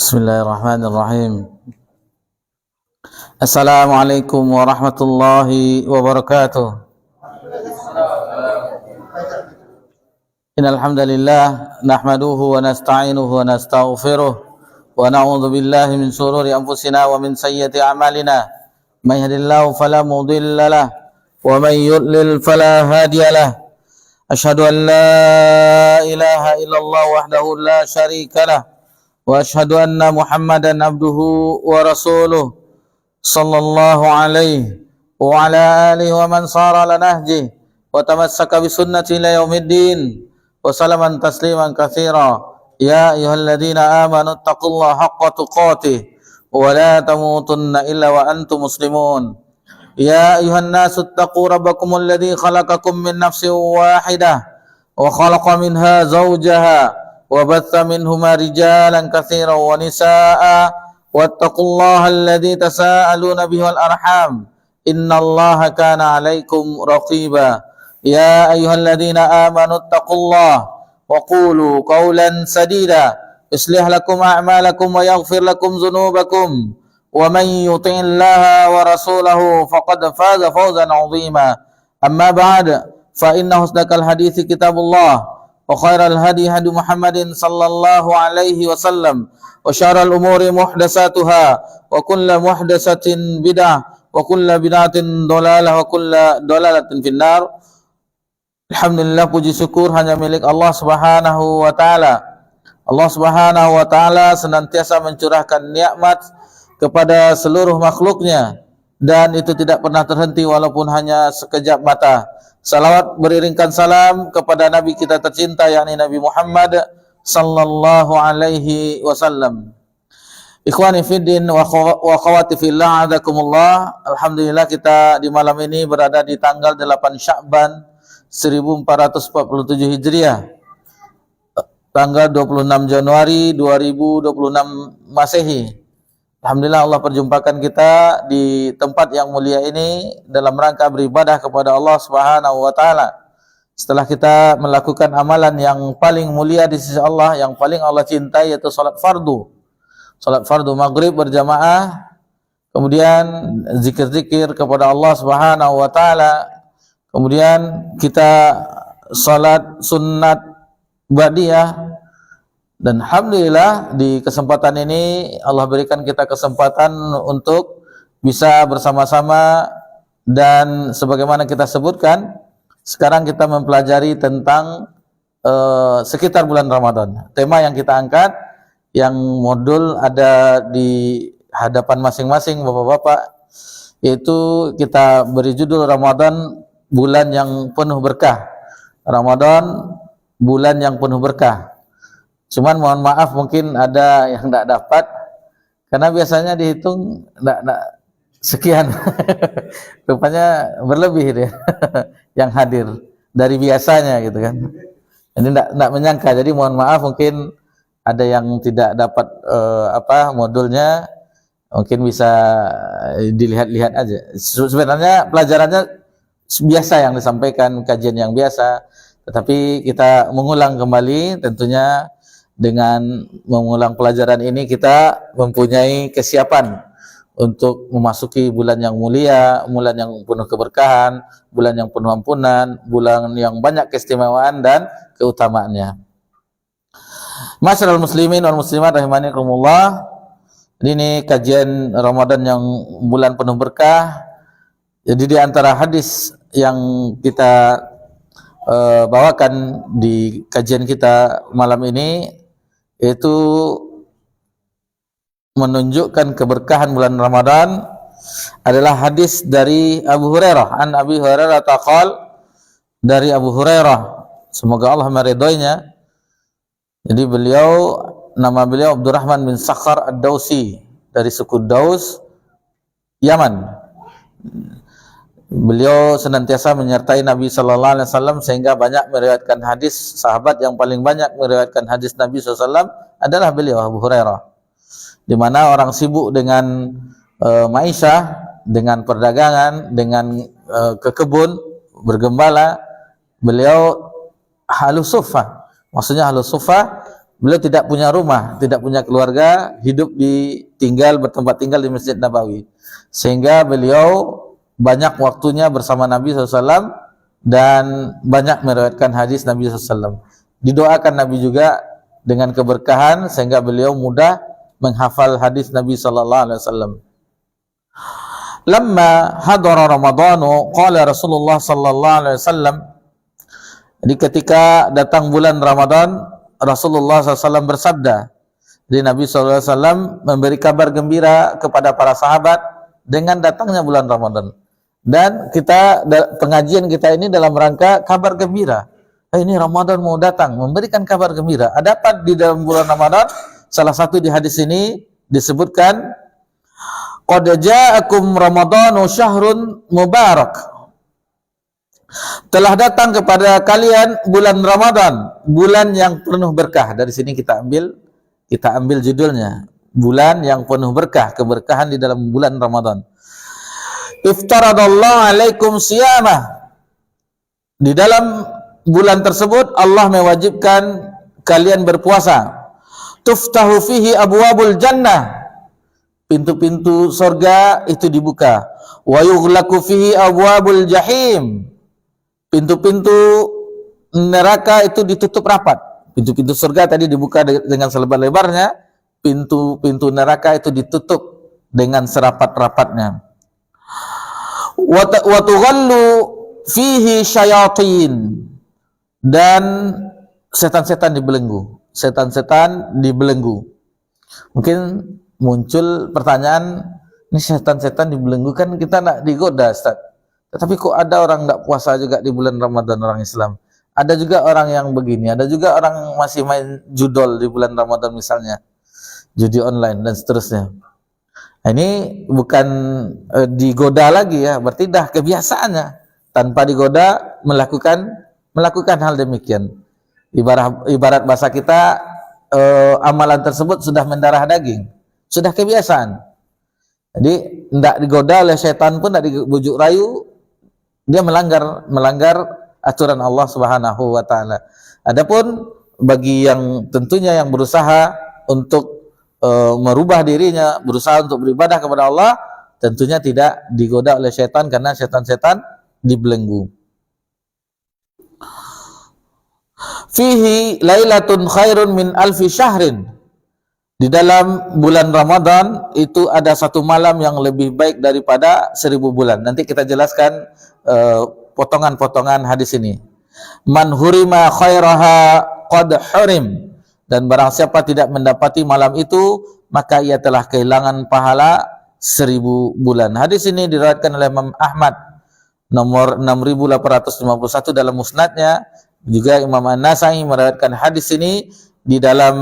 Bismillahirrahmanirrahim. Assalamualaikum warahmatullahi wabarakatuh. Innal hamdalillah nahmaduhu wa nasta'inuhu wa nastaghfiruh wa na'udzu billahi min shururi anfusina wa min sayyiati a'malina. May yahdihillahu fala mudilla lahu wa may yudlil fala hadiya lahu. Asyhadu an la ilaha illallah wahdahu la syarika lahu wa asyhadu anna Muhammadan abduhu wa rasuluh sallallahu alaihi wa ala alihi wa man sara ala nahji wa tamassaka bi sunnati ila yaumiddin wa salaman tasliman katsira. Ya ayyuhalladzina amanu taqullaha haqqa tuqatih wa la tamutunna illa wa antum muslimun. Ya ayyuhan nasu taqu rabbakumul ladzi khalaqakum min nafsin wahidah wa khalaqa minha zawjaha وبث منهما رجالا كثيرا ونساء واتقوا الله الذي تساءلون به والأرحام إن الله كان عليكم رقيبا. يا أيها الذين آمنوا اتقوا الله وقولوا قولا سديدا يصلح لكم أعمالكم ويغفر لكم ذنوبكم ومن يطع الله ورسوله فقد فاز فوزا عظيما. أما بعد فإن أصدق الحديث كتاب الله وخير الهدي هدي محمد صلى الله عليه وسلم وشر الأمور محدثاتها وكل محدثة بدعة وكل بدعة ضلالة وكل ضلالة في النار. Alhamdulillah, puji syukur hanya milik Allah Subhanahu wa taala. Allah Subhanahu wa taala senantiasa mencurahkan nikmat kepada seluruh makhluknya dan itu tidak pernah terhenti walaupun hanya sekejap mata. Salawat beriringkan salam kepada Nabi kita tercinta yakni Nabi Muhammad sallallahu alaihi wasallam. Ikhwani fiddin wa akhwati fillah, a'adzakumullah. Alhamdulillah kita di malam ini berada di tanggal 8 Sya'ban 1447 Hijriah. Tanggal 26 Januari 2026 Masehi. Alhamdulillah Allah perjumpakan kita di tempat yang mulia ini dalam rangka beribadah kepada Allah Subhanahu wa taala. Setelah kita melakukan amalan yang paling mulia di sisi Allah, yang paling Allah cintai, yaitu salat fardu. Salat fardu maghrib berjamaah, kemudian zikir-zikir kepada Allah Subhanahu wa taala. Kemudian kita salat sunnat ba'diyah. Dan alhamdulillah di kesempatan ini Allah berikan kita kesempatan untuk bisa bersama-sama dan sebagaimana kita sebutkan sekarang kita mempelajari tentang sekitar bulan Ramadan. Tema yang kita angkat yang modul ada di hadapan masing-masing Bapak-bapak, yaitu kita beri judul Ramadan bulan yang penuh berkah. Ramadan bulan yang penuh berkah. Cuman mohon maaf mungkin ada yang tidak dapat karena biasanya dihitung tidak sekian. Rupanya berlebih dia yang hadir dari biasanya gitu kan. Ini tidak menyangka, jadi mohon maaf mungkin ada yang tidak dapat modulnya, mungkin bisa dilihat-lihat aja. Sebenarnya pelajarannya biasa yang disampaikan, kajian yang biasa, tetapi kita mengulang kembali. Tentunya dengan mengulang pelajaran ini kita mempunyai kesiapan untuk memasuki bulan yang mulia, bulan yang penuh keberkahan, bulan yang penuh ampunan, bulan yang banyak keistimewaan dan keutamaannya. Masyarul muslimin wal muslimat rahimanyakumullah. Ini kajian Ramadan yang bulan penuh berkah. Jadi di antara hadis yang kita bawakan di kajian kita malam ini itu menunjukkan keberkahan bulan Ramadan adalah hadis dari Abu Hurairah. An Abi Hurairah taqal, dari Abu Hurairah, semoga Allah meridhoinya. Jadi nama beliau Abdurrahman bin Sakhar Ad-Dausi dari suku Daus, Yaman. Beliau senantiasa menyertai Nabi sallallahu alaihi wasallam sehingga banyak meriwayatkan hadis. Sahabat yang paling banyak meriwayatkan hadis Nabi sallallahu alaihi wasallam adalah beliau Abu Hurairah. Di mana orang sibuk dengan ma'isyah, dengan perdagangan, dengan ke kebun, bergembala, beliau halus suffah. Maksudnya halus suffah Beliau tidak punya rumah, tidak punya keluarga, bertempat tinggal di Masjid Nabawi. Sehingga beliau banyak waktunya bersama Nabi SAW dan banyak meriwayatkan hadis Nabi SAW. Didoakan Nabi juga dengan keberkahan sehingga beliau mudah menghafal hadis Nabi SAW. Lamma hadara Ramadhanu qala Rasulullah sallallahu alaihi wasallam. Jadi ketika datang bulan Ramadan, Rasulullah SAW bersabda. Jadi Nabi SAW memberi kabar gembira kepada para sahabat dengan datangnya bulan Ramadan. Dan pengajian kita ini dalam rangka kabar gembira. Ini Ramadan mau datang, memberikan kabar gembira. Ada apa di dalam bulan Ramadan? Salah satu di hadis ini disebutkan, qad ja'akum Ramadhanu syahrun mubarak. Telah datang kepada kalian bulan Ramadan, bulan yang penuh berkah. Dari sini kita ambil judulnya, bulan yang penuh berkah, keberkahan di dalam bulan Ramadan. Iftaradallahu alaikum siyamah. Di dalam bulan tersebut Allah mewajibkan kalian berpuasa. Tuftahu fihi abwabul jannah. Pintu-pintu surga itu dibuka. Wa yughlaqu fihi abwabul jahim. Pintu-pintu neraka itu ditutup rapat. Pintu-pintu surga tadi dibuka dengan selebar-lebarnya, pintu-pintu neraka itu ditutup dengan serapat-rapatnya. Wa tughallu fihi syayatin. Dan setan-setan dibelenggu. Setan-setan dibelenggu. Mungkin muncul pertanyaan, ini setan-setan dibelenggu, kan kita nak digoda, Ustaz. Tetapi kok ada orang tidak puasa juga di bulan Ramadan, orang Islam. Ada juga orang yang begini, ada juga orang masih main judol di bulan Ramadan misalnya. Judi online dan seterusnya. Nah, ini bukan digoda lagi ya, berarti dah kebiasaannya. Tanpa digoda melakukan hal demikian. Ibarat bahasa kita, amalan tersebut sudah mendarah daging. Sudah kebiasaan. Jadi tidak digoda oleh setan pun, tidak dibujuk rayu, dia melanggar aturan Allah Subhanahu wa taala. Adapun bagi yang tentunya yang berusaha untuk merubah dirinya, berusaha untuk beribadah kepada Allah, tentunya tidak digoda oleh setan karena setan-setan dibelenggu. Fihi lailatun khairun min alfi syahrin. Di dalam bulan Ramadan itu ada satu malam yang lebih baik daripada 1000 bulan. Nanti kita jelaskan potongan-potongan hadis ini. Man hurima khairaha qad hurim. Dan barang siapa tidak mendapati malam itu, maka ia telah kehilangan pahala 1000 bulan. Hadis ini diriwayatkan oleh Imam Ahmad nomor 6851 dalam musnadnya. Juga Imam An-Nasai meriwayatkan hadis ini di dalam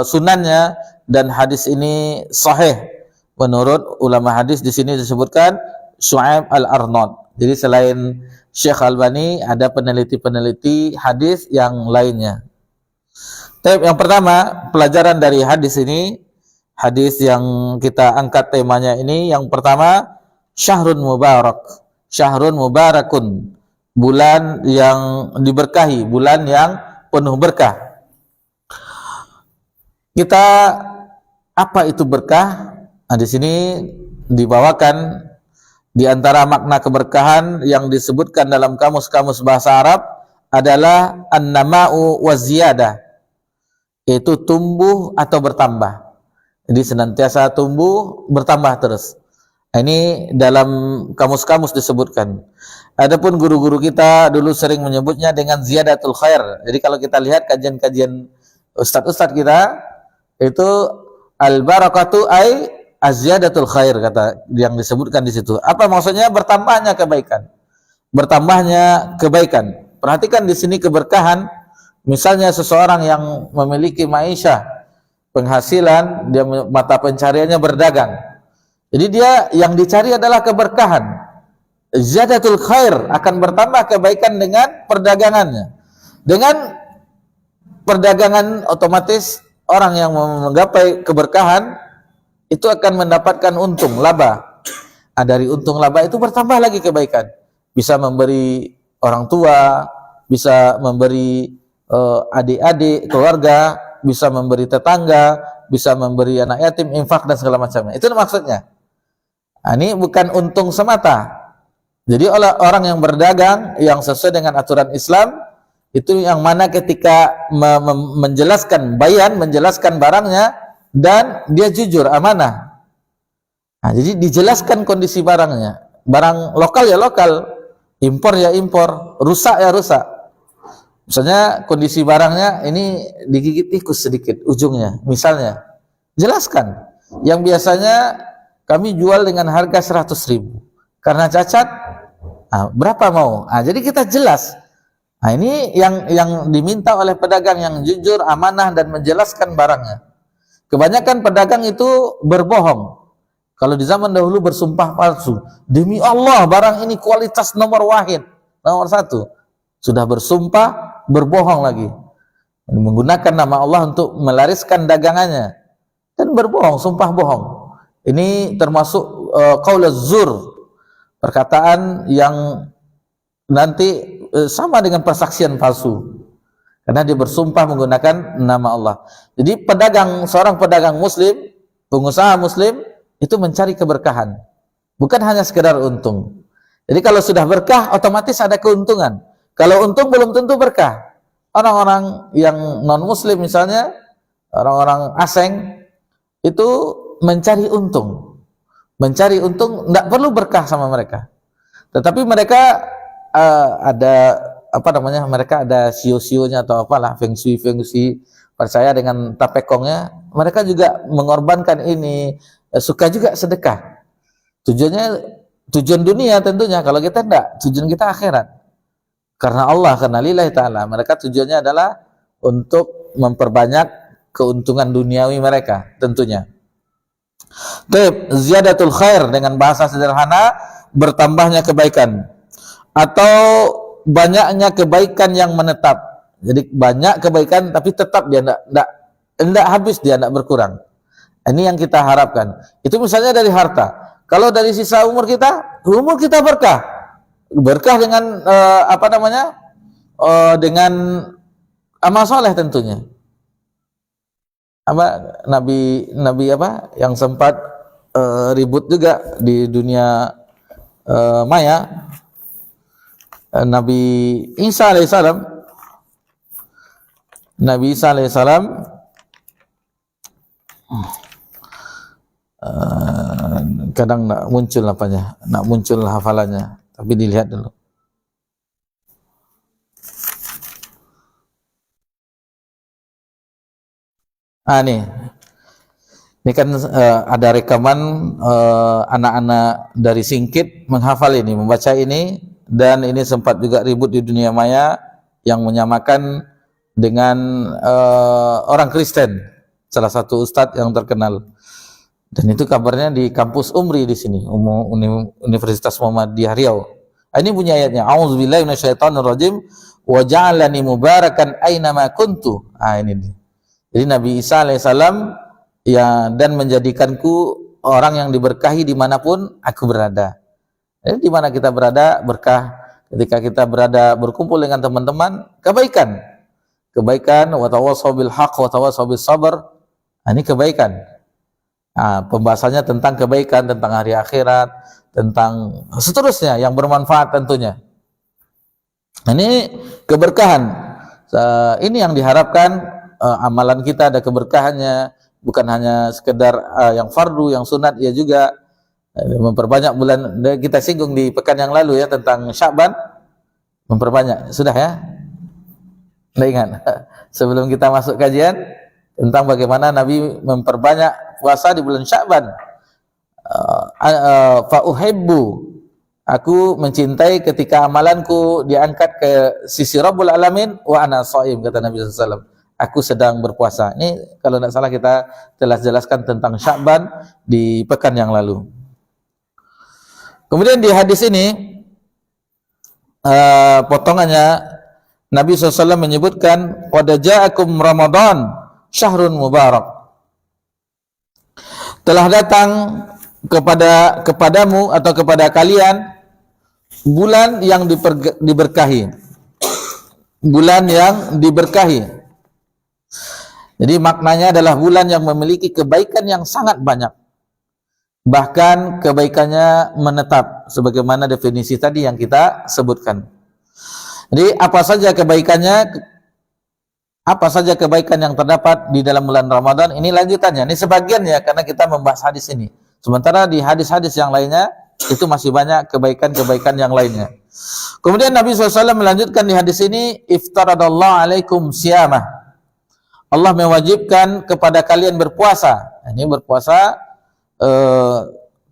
sunannya, dan hadis ini sahih menurut ulama hadis. Di sini disebutkan Syu'aib Al-Arnaud. Jadi selain Syekh Albani ada peneliti-peneliti hadis yang lainnya. Yang pertama, pelajaran dari hadis ini, hadis yang kita angkat temanya ini, yang pertama, syahrun mubarak. Syahrun mubarakun. Bulan yang diberkahi, bulan yang penuh berkah. Apa itu berkah? Nah, di sini dibawakan di antara makna keberkahan yang disebutkan dalam kamus-kamus bahasa Arab adalah an-nama'u wa ziyadah, yaitu tumbuh atau bertambah. Jadi senantiasa tumbuh, bertambah terus. Nah, ini dalam kamus-kamus disebutkan. Adapun guru-guru kita dulu sering menyebutnya dengan ziyadatul khair. Jadi kalau kita lihat kajian-kajian ustadz-ustadz kita, itu al-barakatu ay az-ziyadatul khair, kata yang disebutkan di situ. Apa maksudnya? Bertambahnya kebaikan. Bertambahnya kebaikan. Perhatikan di sini keberkahan. Misalnya seseorang yang memiliki ma'isyah, penghasilan, dia mata pencariannya berdagang. Jadi dia yang dicari adalah keberkahan. Ziyadatul khair, akan bertambah kebaikan dengan perdagangannya. Dengan perdagangan otomatis orang yang menggapai keberkahan itu akan mendapatkan untung, laba. Nah, dari untung laba itu bertambah lagi kebaikan. Bisa memberi orang tua, bisa memberi adik-adik, keluarga, bisa memberi tetangga, bisa memberi anak yatim, infak dan segala macamnya. Itu maksudnya. Nah, ini bukan untung semata. Jadi orang yang berdagang yang sesuai dengan aturan Islam itu yang mana ketika menjelaskan menjelaskan barangnya dan dia jujur, amanah. Nah, jadi dijelaskan kondisi barangnya. Barang lokal ya lokal, impor ya impor, rusak ya rusak. Misalnya kondisi barangnya ini digigit tikus sedikit ujungnya, misalnya. Jelaskan. Yang biasanya kami jual dengan harga 100.000. Karena cacat, berapa mau? Jadi kita jelas. Nah, ini yang diminta oleh pedagang yang jujur, amanah dan menjelaskan barangnya. Kebanyakan pedagang itu berbohong. Kalau di zaman dahulu bersumpah palsu, demi Allah barang ini kualitas nomor wahid, nomor 1. Sudah bersumpah, berbohong lagi, menggunakan nama Allah untuk melariskan dagangannya dan berbohong, sumpah bohong. Ini termasuk qaul az-zur, perkataan yang nanti sama dengan persaksian palsu karena dia bersumpah menggunakan nama Allah. Jadi seorang pedagang muslim, pengusaha muslim itu mencari keberkahan, bukan hanya sekedar untung. Jadi kalau sudah berkah otomatis ada keuntungan. Kalau untung belum tentu berkah. Orang-orang yang non muslim misalnya, orang-orang asing itu mencari untung. Mencari untung tidak perlu berkah sama mereka. Tetapi mereka mereka ada sio-sionya atau apalah, feng shui, percaya dengan tapekongnya. Mereka juga mengorbankan ini, suka juga sedekah. Tujuan dunia tentunya, kalau kita tidak, tujuan kita akhirat. Karena Allah, karena lillahi ta'ala. Mereka tujuannya adalah untuk memperbanyak keuntungan duniawi mereka tentunya. Ziyadatul khair, dengan bahasa sederhana, bertambahnya kebaikan atau banyaknya kebaikan yang menetap. Jadi banyak kebaikan tapi tetap dia tidak habis, dia tidak berkurang. Ini yang kita harapkan. Itu misalnya dari harta. Kalau dari sisa umur kita berkah. Berkah dengan dengan amal soleh tentunya. Nabi yang sempat ribut juga di dunia maya, Nabi Isa alaihissalam. Kadang nak muncul hafalannya, tapi dilihat dulu. Ini kan ada rekaman anak-anak dari Singkit menghafal ini, membaca ini, dan ini sempat juga ribut di dunia maya yang menyamakan dengan orang Kristen, salah satu ustadz yang terkenal. Dan itu kabarnya di kampus Umri di sini, Universitas Muhammadiyah Riau. Ini punya ayatnya, A'udzubillahi minasyaitonirrajim wa ja'alani mubarakan aina ma kuntu. Ini dia. Jadi Nabi Isa alaihissalam dan menjadikanku orang yang diberkahi dimanapun aku berada. Jadi dimana kita berada berkah. Ketika kita berada berkumpul dengan teman-teman, kebaikan, wa tawassaw bil haqq wa tawassaw bis sabr. Ini kebaikan. Pembahasannya tentang kebaikan, tentang hari akhirat, tentang seterusnya yang bermanfaat tentunya. Ini keberkahan. Ini yang diharapkan, amalan kita ada keberkahannya, bukan hanya sekedar yang fardu, yang sunat, ya juga memperbanyak bulan. Kita singgung di pekan yang lalu ya tentang Sya'ban, memperbanyak. Sudah ya? Nggak ingat? Sebelum kita masuk kajian tentang bagaimana Nabi memperbanyak puasa di bulan Sya'ban. Fa uhibbu, aku mencintai ketika amalanku diangkat ke sisi Rabbul Alamin wa ana shaim, kata Nabi SAW. Aku sedang berpuasa. Ini kalau tidak salah kita telah jelaskan tentang Sya'ban di pekan yang lalu. Kemudian di hadis ini potongannya Nabi SAW menyebutkan, qad ja'akum Ramadan syahrun mubarak. Telah datang kepadamu atau kepada kalian bulan yang diberkahi. bulan yang diberkahi. Jadi maknanya adalah bulan yang memiliki kebaikan yang sangat banyak. Bahkan kebaikannya menetap sebagaimana definisi tadi yang kita sebutkan. Jadi apa saja kebaikan yang terdapat di dalam bulan Ramadan? Ini lanjutannya. Ini sebagian ya, karena kita membahas hadis ini. Sementara di hadis-hadis yang lainnya itu masih banyak kebaikan-kebaikan yang lainnya. Kemudian Nabi SAW melanjutkan di hadis ini, iftaradallahu alaikum siyamah. Allah mewajibkan kepada kalian berpuasa. Ini berpuasa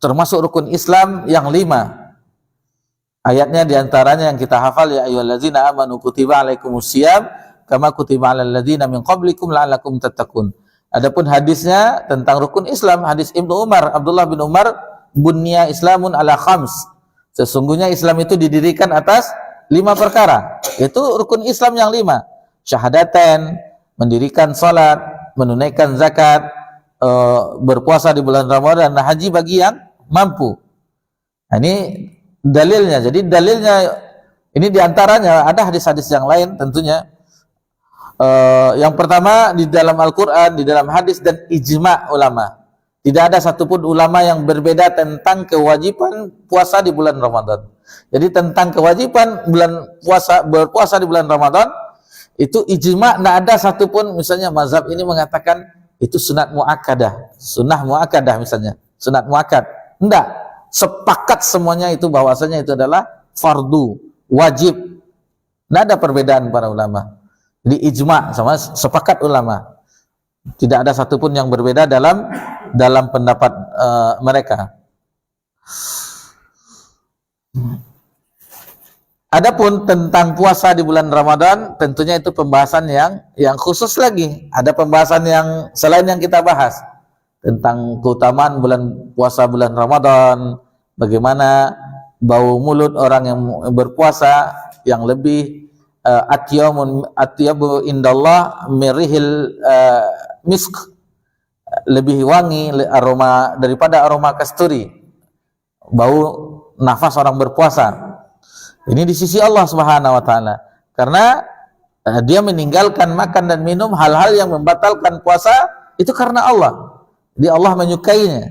termasuk rukun Islam yang 5. Ayatnya diantaranya yang kita hafal, ya ayyuhallazina amanu kutiba alaikumusiyam kama kutiba alal ladzina min qablikum la'allakum tattaqun. Adapun hadisnya tentang rukun Islam, hadis Ibnu Umar, Abdullah bin Umar, bunya islamun ala khams. Sesungguhnya Islam itu didirikan atas 5 perkara. Itu rukun Islam yang 5. Syahadaten, mendirikan salat, menunaikan zakat, berpuasa di bulan Ramadan, dan haji bagi yang mampu. Nah, ini dalilnya. Jadi dalilnya ini diantaranya ada hadis-hadis yang lain tentunya. Yang pertama di dalam Al-Quran, di dalam hadis dan ijma' ulama. Tidak ada satupun ulama yang berbeda tentang kewajiban puasa di bulan Ramadan. Jadi tentang kewajiban berpuasa di bulan Ramadan itu ijma', tidak ada satupun misalnya mazhab ini mengatakan itu sunat muakkadah, sunnah muakkadah misalnya, sunat muakkad. Tidak, sepakat semuanya itu bahwasanya itu adalah fardu, wajib. Tidak ada perbedaan para ulama. Di ijma' sama sepakat ulama. Tidak ada satupun yang berbeda dalam pendapat mereka. Adapun tentang puasa di bulan Ramadan, tentunya itu pembahasan yang khusus lagi. Ada pembahasan yang selain yang kita bahas tentang keutamaan puasa bulan Ramadan, bagaimana bau mulut orang yang berpuasa yang lebih atyabu indallah mirihil misk, lebih wangi aroma daripada aroma kasturi, bau nafas orang berpuasa. Ini di sisi Allah Subhanahu wa taala. Karena dia meninggalkan makan dan minum, hal-hal yang membatalkan puasa itu karena Allah. Jadi Allah menyukainya.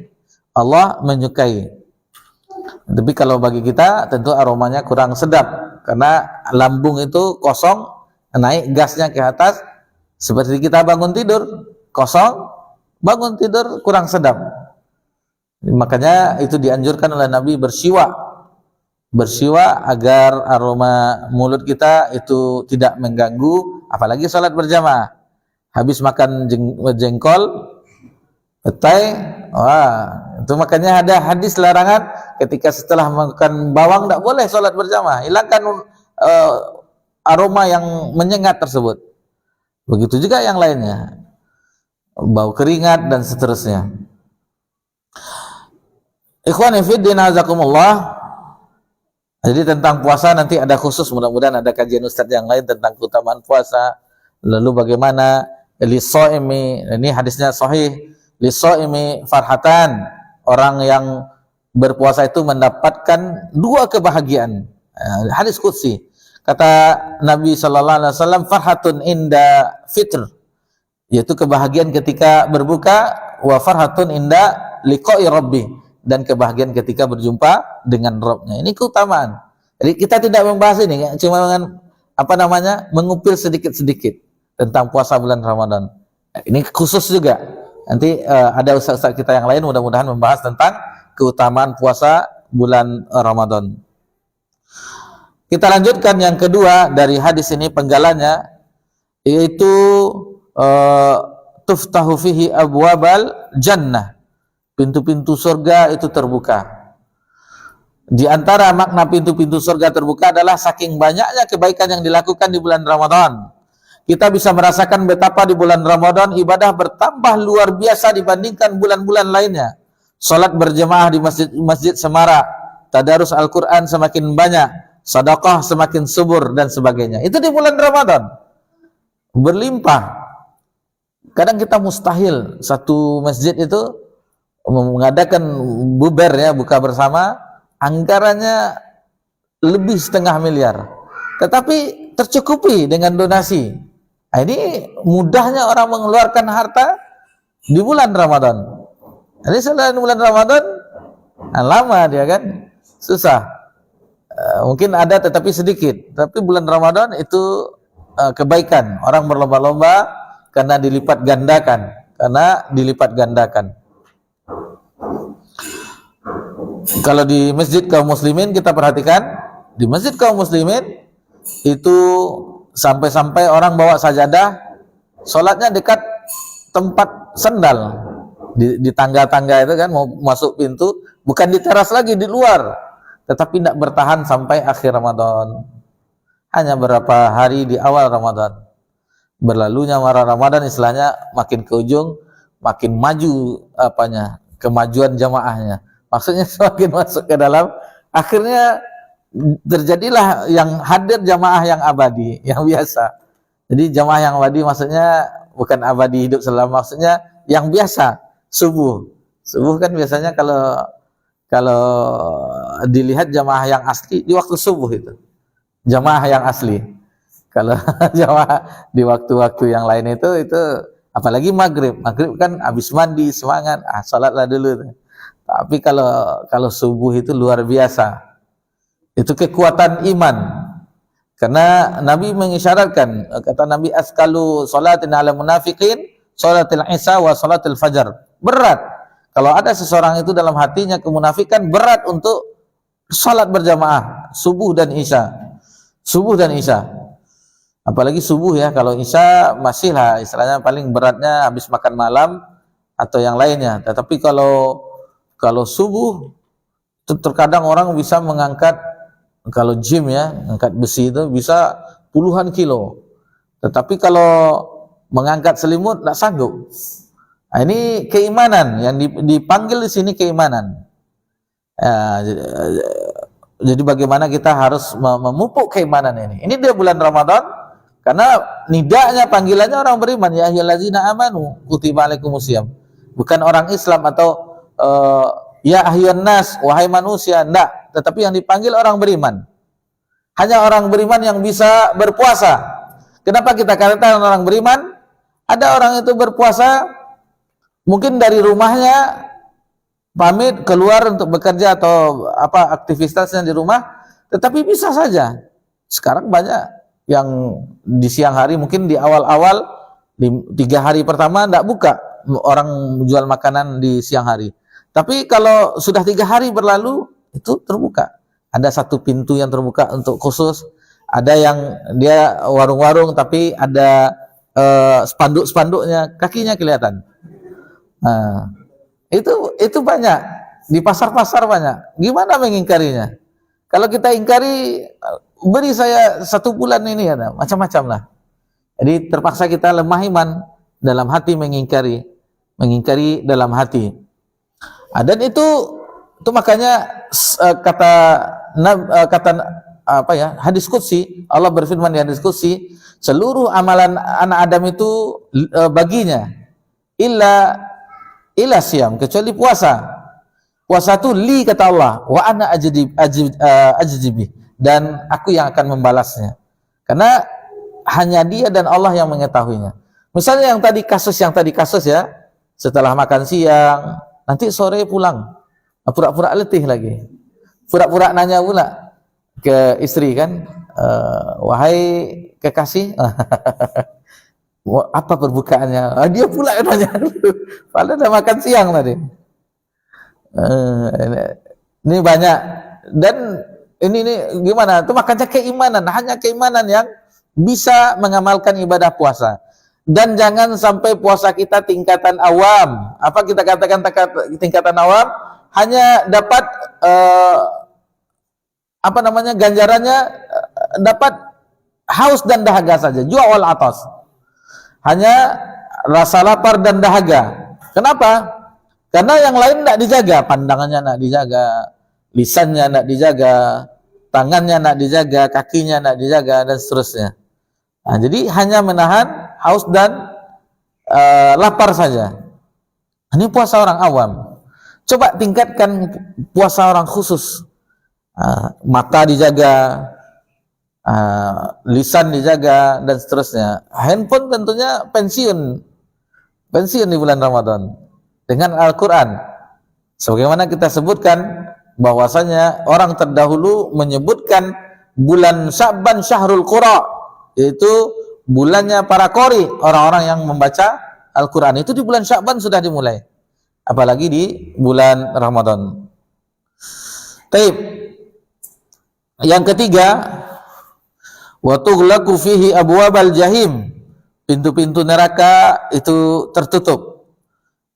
Allah menyukai. Tapi kalau bagi kita tentu aromanya kurang sedap karena lambung itu kosong, naik gasnya ke atas, seperti kita bangun tidur kosong, bangun tidur kurang sedap. Makanya itu dianjurkan oleh Nabi bersiwak agar aroma mulut kita itu tidak mengganggu, apalagi salat berjamaah. Habis makan jengkol, petai, itu makanya ada hadis larangan ketika setelah makan bawang tidak boleh salat berjamaah, hilangkan aroma yang menyengat tersebut. Begitu juga yang lainnya, bau keringat dan seterusnya. Ikhwani fiddin azakumullah. Jadi tentang puasa nanti ada khusus, mudah-mudahan ada kajian ustadz yang lain tentang keutamaan puasa. Lalu bagaimana lisoimi, ini hadisnya sahih, lisoimi farhatan, orang yang berpuasa itu mendapatkan 2 kebahagiaan. Hadis qudsi, kata Nabi sallallahu alaihi wasallam, farhatun inda fitr, yaitu kebahagiaan ketika berbuka, wa farhatun inda liqa'i rabbi, dan kebahagiaan ketika berjumpa dengan Rabb-nya. Ini keutamaan. Jadi kita tidak membahas ini, cuma mengupil sedikit-sedikit tentang puasa bulan Ramadan. Ini khusus juga. Nanti ada ustaz-ustaz kita yang lain mudah-mudahan membahas tentang keutamaan puasa bulan Ramadan. Kita lanjutkan yang kedua dari hadis ini penggalannya, yaitu tuftahu fihi abwabal jannah. Pintu-pintu surga itu terbuka. Di antara makna pintu-pintu surga terbuka adalah saking banyaknya kebaikan yang dilakukan di bulan Ramadan. Kita bisa merasakan betapa di bulan Ramadan ibadah bertambah luar biasa dibandingkan bulan-bulan lainnya. Salat berjemaah di masjid semarak, tadarus Al-Quran semakin banyak, sedekah semakin subur dan sebagainya. Itu di bulan Ramadan. Berlimpah. Kadang kita mustahil satu masjid itu mengadakan bubar ya, buka bersama, anggarannya lebih 500 miliar. Tetapi tercukupi dengan donasi. Nah, ini mudahnya orang mengeluarkan harta di bulan Ramadan. Jadi selain bulan Ramadan, lama dia kan, susah. Mungkin ada tetapi sedikit. Tapi bulan Ramadan itu kebaikan. Orang berlomba-lomba karena dilipat gandakan. Kalau di masjid kaum muslimin kita perhatikan, di masjid kaum muslimin itu sampai-sampai orang bawa sajadah, sholatnya dekat tempat sendal, di tangga-tangga itu kan, mau masuk pintu, bukan di teras lagi, di luar, tetapi tidak bertahan sampai akhir Ramadan, hanya beberapa hari di awal Ramadan. Berlalunya Ramadan istilahnya makin ke ujung, makin maju kemajuan jamaahnya. Maksudnya semakin masuk ke dalam, akhirnya terjadilah yang hadir jamaah yang abadi, yang biasa. Jadi jamaah yang abadi maksudnya bukan abadi hidup selama, maksudnya yang biasa, subuh. Subuh kan biasanya kalau dilihat jamaah yang asli di waktu subuh itu. Jamaah yang asli. Kalau jamaah di waktu-waktu yang lain itu apalagi maghrib kan habis mandi semangat, salatlah dulu. Tapi kalau subuh itu luar biasa. Itu kekuatan iman. Karena Nabi mengisyaratkan, kata Nabi, askalu salatin ala munafiqin salatil isya wa salatil fajar. Berat. Kalau ada seseorang itu dalam hatinya kemunafikan, berat untuk salat berjamaah subuh dan isya. Subuh dan isya. Apalagi subuh ya, kalau isya masih lah istilahnya paling beratnya habis makan malam atau yang lainnya. Tetapi kalau subuh itu terkadang orang bisa mengangkat, kalau gym ya, angkat besi itu bisa puluhan kilo. Tetapi kalau mengangkat selimut tidak sanggup. Nah, ini keimanan yang dipanggil di sini, keimanan. Jadi bagaimana kita harus memupuk keimanan ini. Ini dia bulan Ramadan. Karena nidanya, panggilannya orang beriman, ya ayyuhallazina amanu kutiba alaikumusiyam. Bukan orang Islam atau ya ayyuhan nas, wahai manusia, enggak, tetapi yang dipanggil orang beriman. Hanya orang beriman yang bisa berpuasa. Kenapa kita katakan orang beriman? Ada orang itu berpuasa mungkin dari rumahnya pamit keluar untuk bekerja atau aktivitasnya di rumah, tetapi bisa saja. Sekarang banyak yang di siang hari, mungkin di awal-awal di 3 hari pertama tidak buka orang jual makanan di siang hari. Tapi kalau sudah 3 hari berlalu, itu terbuka. Ada satu pintu yang terbuka untuk khusus. Ada yang dia warung-warung tapi ada spanduk-spanduknya, kakinya kelihatan. Nah, itu banyak di pasar-pasar banyak. Gimana mengingkarinya? Kalau kita ingkari, beri saya 1 bulan ini, ada macam-macam lah. Jadi terpaksa kita lemah iman dalam hati, mengingkari dalam hati. Dan itu makanya kata hadis qudsi, Allah berfirman di hadis qudsi, seluruh amalan anak Adam itu baginya illa siyam, kecuali puasa. Puasa itu li, kata Allah, wa ana ajzibi, dan aku yang akan membalasnya. Karena hanya Dia dan Allah yang mengetahuinya. Misalnya yang tadi kasus ya, setelah makan siang, nanti sore pulang, pura-pura letih lagi, pura-pura nanya pula ke istri kan, wahai kekasih, apa perbukaannya? Dia pula nanya dulu, padahal udah makan siang tadi. Ini banyak, dan ini gimana? Itu makanya keimanan, hanya keimanan yang bisa mengamalkan ibadah puasa. Dan jangan sampai puasa kita tingkatan awam. Apa kita katakan tingkatan awam? Hanya dapat ganjarannya dapat haus dan dahaga saja, jua wal atas. Hanya rasa lapar dan dahaga. Kenapa? Karena yang lain tidak dijaga, pandangannya tidak dijaga, lisannya tidak dijaga, tangannya tidak dijaga, kakinya tidak dijaga, dan seterusnya. Nah, jadi hanya menahan haus dan lapar saja. Ini puasa orang awam. Coba tingkatkan puasa orang khusus. Mata dijaga, lisan dijaga dan seterusnya. Handphone tentunya pensiun di bulan Ramadan dengan Al-Quran. Sebagaimana kita sebutkan bahwasanya orang terdahulu menyebutkan bulan Sya'ban Syahrul Qura, yaitu bulannya para qori, orang-orang yang membaca Al-Quran. Itu di bulan Sya'ban sudah dimulai, apalagi di bulan Ramadan. Taib. Yang ketiga, wa tughlaqu fihi abwabal jahim, pintu-pintu neraka itu tertutup.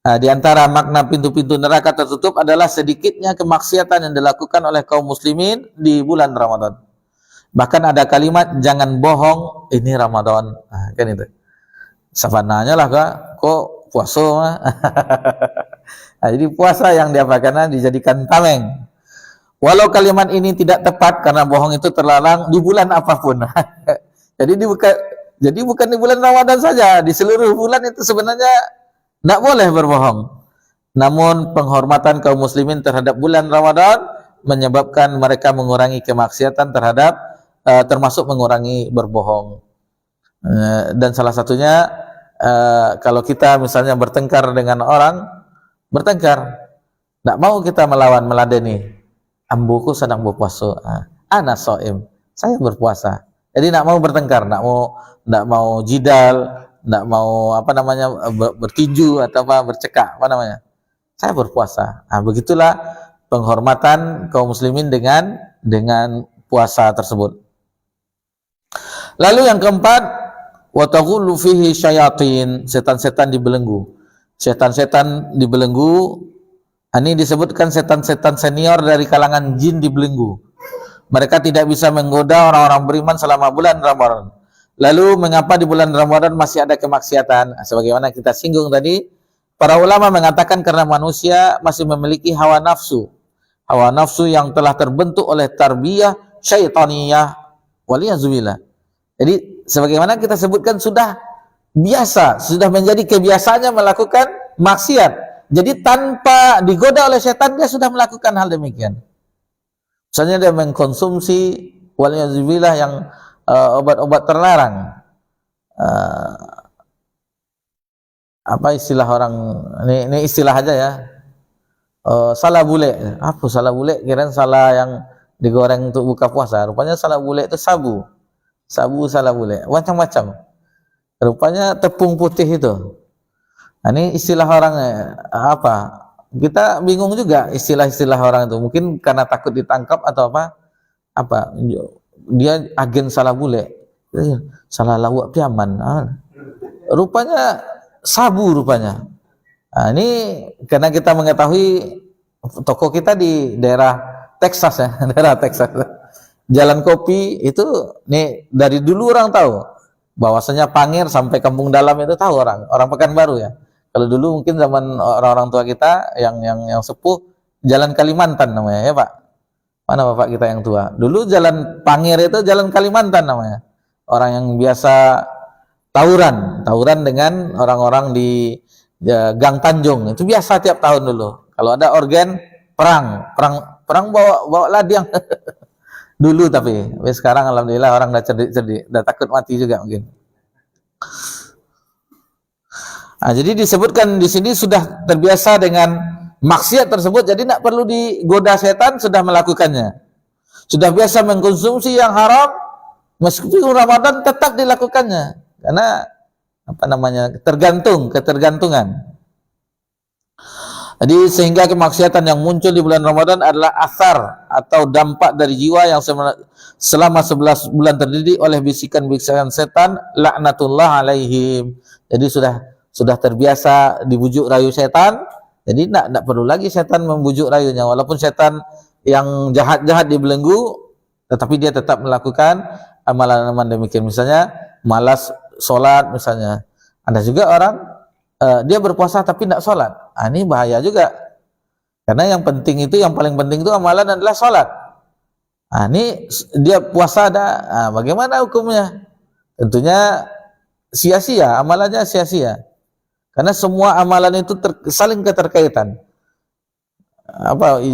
Nah, di antara makna pintu-pintu neraka tertutup adalah sedikitnya kemaksiatan yang dilakukan oleh kaum muslimin di bulan Ramadan. Bahkan ada kalimat jangan bohong, ini Ramadan. Nah, kan itu. Safananya lah kok puasa mah. Nah, jadi puasa yang diapakan dijadikan tameng. Walau kalimat ini tidak tepat karena bohong itu terlarang di bulan apapun. Jadi bukan di bulan Ramadan saja, di seluruh bulan itu sebenarnya tidak boleh berbohong. Namun penghormatan kaum muslimin terhadap bulan Ramadan menyebabkan mereka mengurangi kemaksiatan termasuk mengurangi berbohong. Dan salah satunya kalau kita misalnya bertengkar dengan orang, tidak mau kita meladeni. Ambuku sedang berpuasa, ana shaim, saya berpuasa. Jadi tidak mau bertengkar, tidak mau jidal, tidak mau bertinju atau bercekak, saya berpuasa. Nah, begitulah penghormatan kaum muslimin dengan puasa tersebut. Lalu yang keempat, wa taghullu fihi syayatin, setan-setan dibelenggu. Setan-setan dibelenggu, ini disebutkan setan-setan senior dari kalangan jin dibelenggu. Mereka tidak bisa menggoda orang-orang beriman selama bulan Ramadan. Lalu mengapa di bulan Ramadan masih ada kemaksiatan? Sebagaimana kita singgung tadi, para ulama mengatakan karena manusia masih memiliki hawa nafsu yang telah terbentuk oleh tarbiyah syaitaniyah, waliyazubillah. Jadi sebagaimana kita sebutkan sudah menjadi kebiasaannya melakukan maksiat. Jadi tanpa digoda oleh setan dia sudah melakukan hal demikian. Misalnya dia mengkonsumsi waliyazubillah yang obat-obat terlarang. Apa istilah orang ini istilah aja ya. Salah bule. Apa salah bule? Kirain salah yang digoreng untuk buka puasa. Rupanya salah bule itu sabu salah bule. Macam-macam. Rupanya tepung putih itu. Nah, ini istilah orang apa? Kita bingung juga istilah-istilah orang itu. Mungkin karena takut ditangkap atau apa? Dia agen salah bule, salah lawak piaman. Rupanya sabu rupanya. Nah, ini karena kita mengetahui toko kita di daerah Texas ya, daerah Texas. Jalan Kopi itu nih dari dulu orang tahu. Bahwasanya Pangir sampai Kampung Dalam itu tahu orang Pekanbaru ya. Kalau dulu mungkin zaman orang-orang tua kita yang sepuh, Jalan Kalimantan namanya ya Pak. Mana bapak kita yang tua? Dulu Jalan Pangir itu Jalan Kalimantan namanya. Orang yang biasa tawuran dengan orang-orang di Gang Tanjung itu biasa tiap tahun dulu. Kalau ada organ perang bawa ladiang. Dulu tapi sekarang alhamdulillah orang udah cerdik, udah takut mati juga mungkin. Nah, jadi disebutkan di sini sudah terbiasa dengan maksiat tersebut, jadi tidak perlu digoda setan, sudah melakukannya. Sudah biasa mengkonsumsi yang haram, meskipun Ramadan tetap dilakukannya, karena ketergantungan. Jadi sehingga kemaksiatan yang muncul di bulan Ramadan adalah asar atau dampak dari jiwa yang selama 11 bulan terdidik oleh bisikan-bisikan setan, laknatullah alaihim. Jadi sudah terbiasa dibujuk rayu setan, jadi tidak perlu lagi setan membujuk rayunya. Walaupun setan yang jahat-jahat dibelenggu, tetapi dia tetap melakukan amalan-amalan demikian. Misalnya malas sholat misalnya. Ada juga orang dia berpuasa tapi tidak sholat. Ini bahaya juga. Karena yang paling penting itu amalan adalah sholat. Ini dia puasa bagaimana hukumnya? Tentunya sia-sia, amalannya sia-sia. Karena semua amalan itu saling keterkaitan.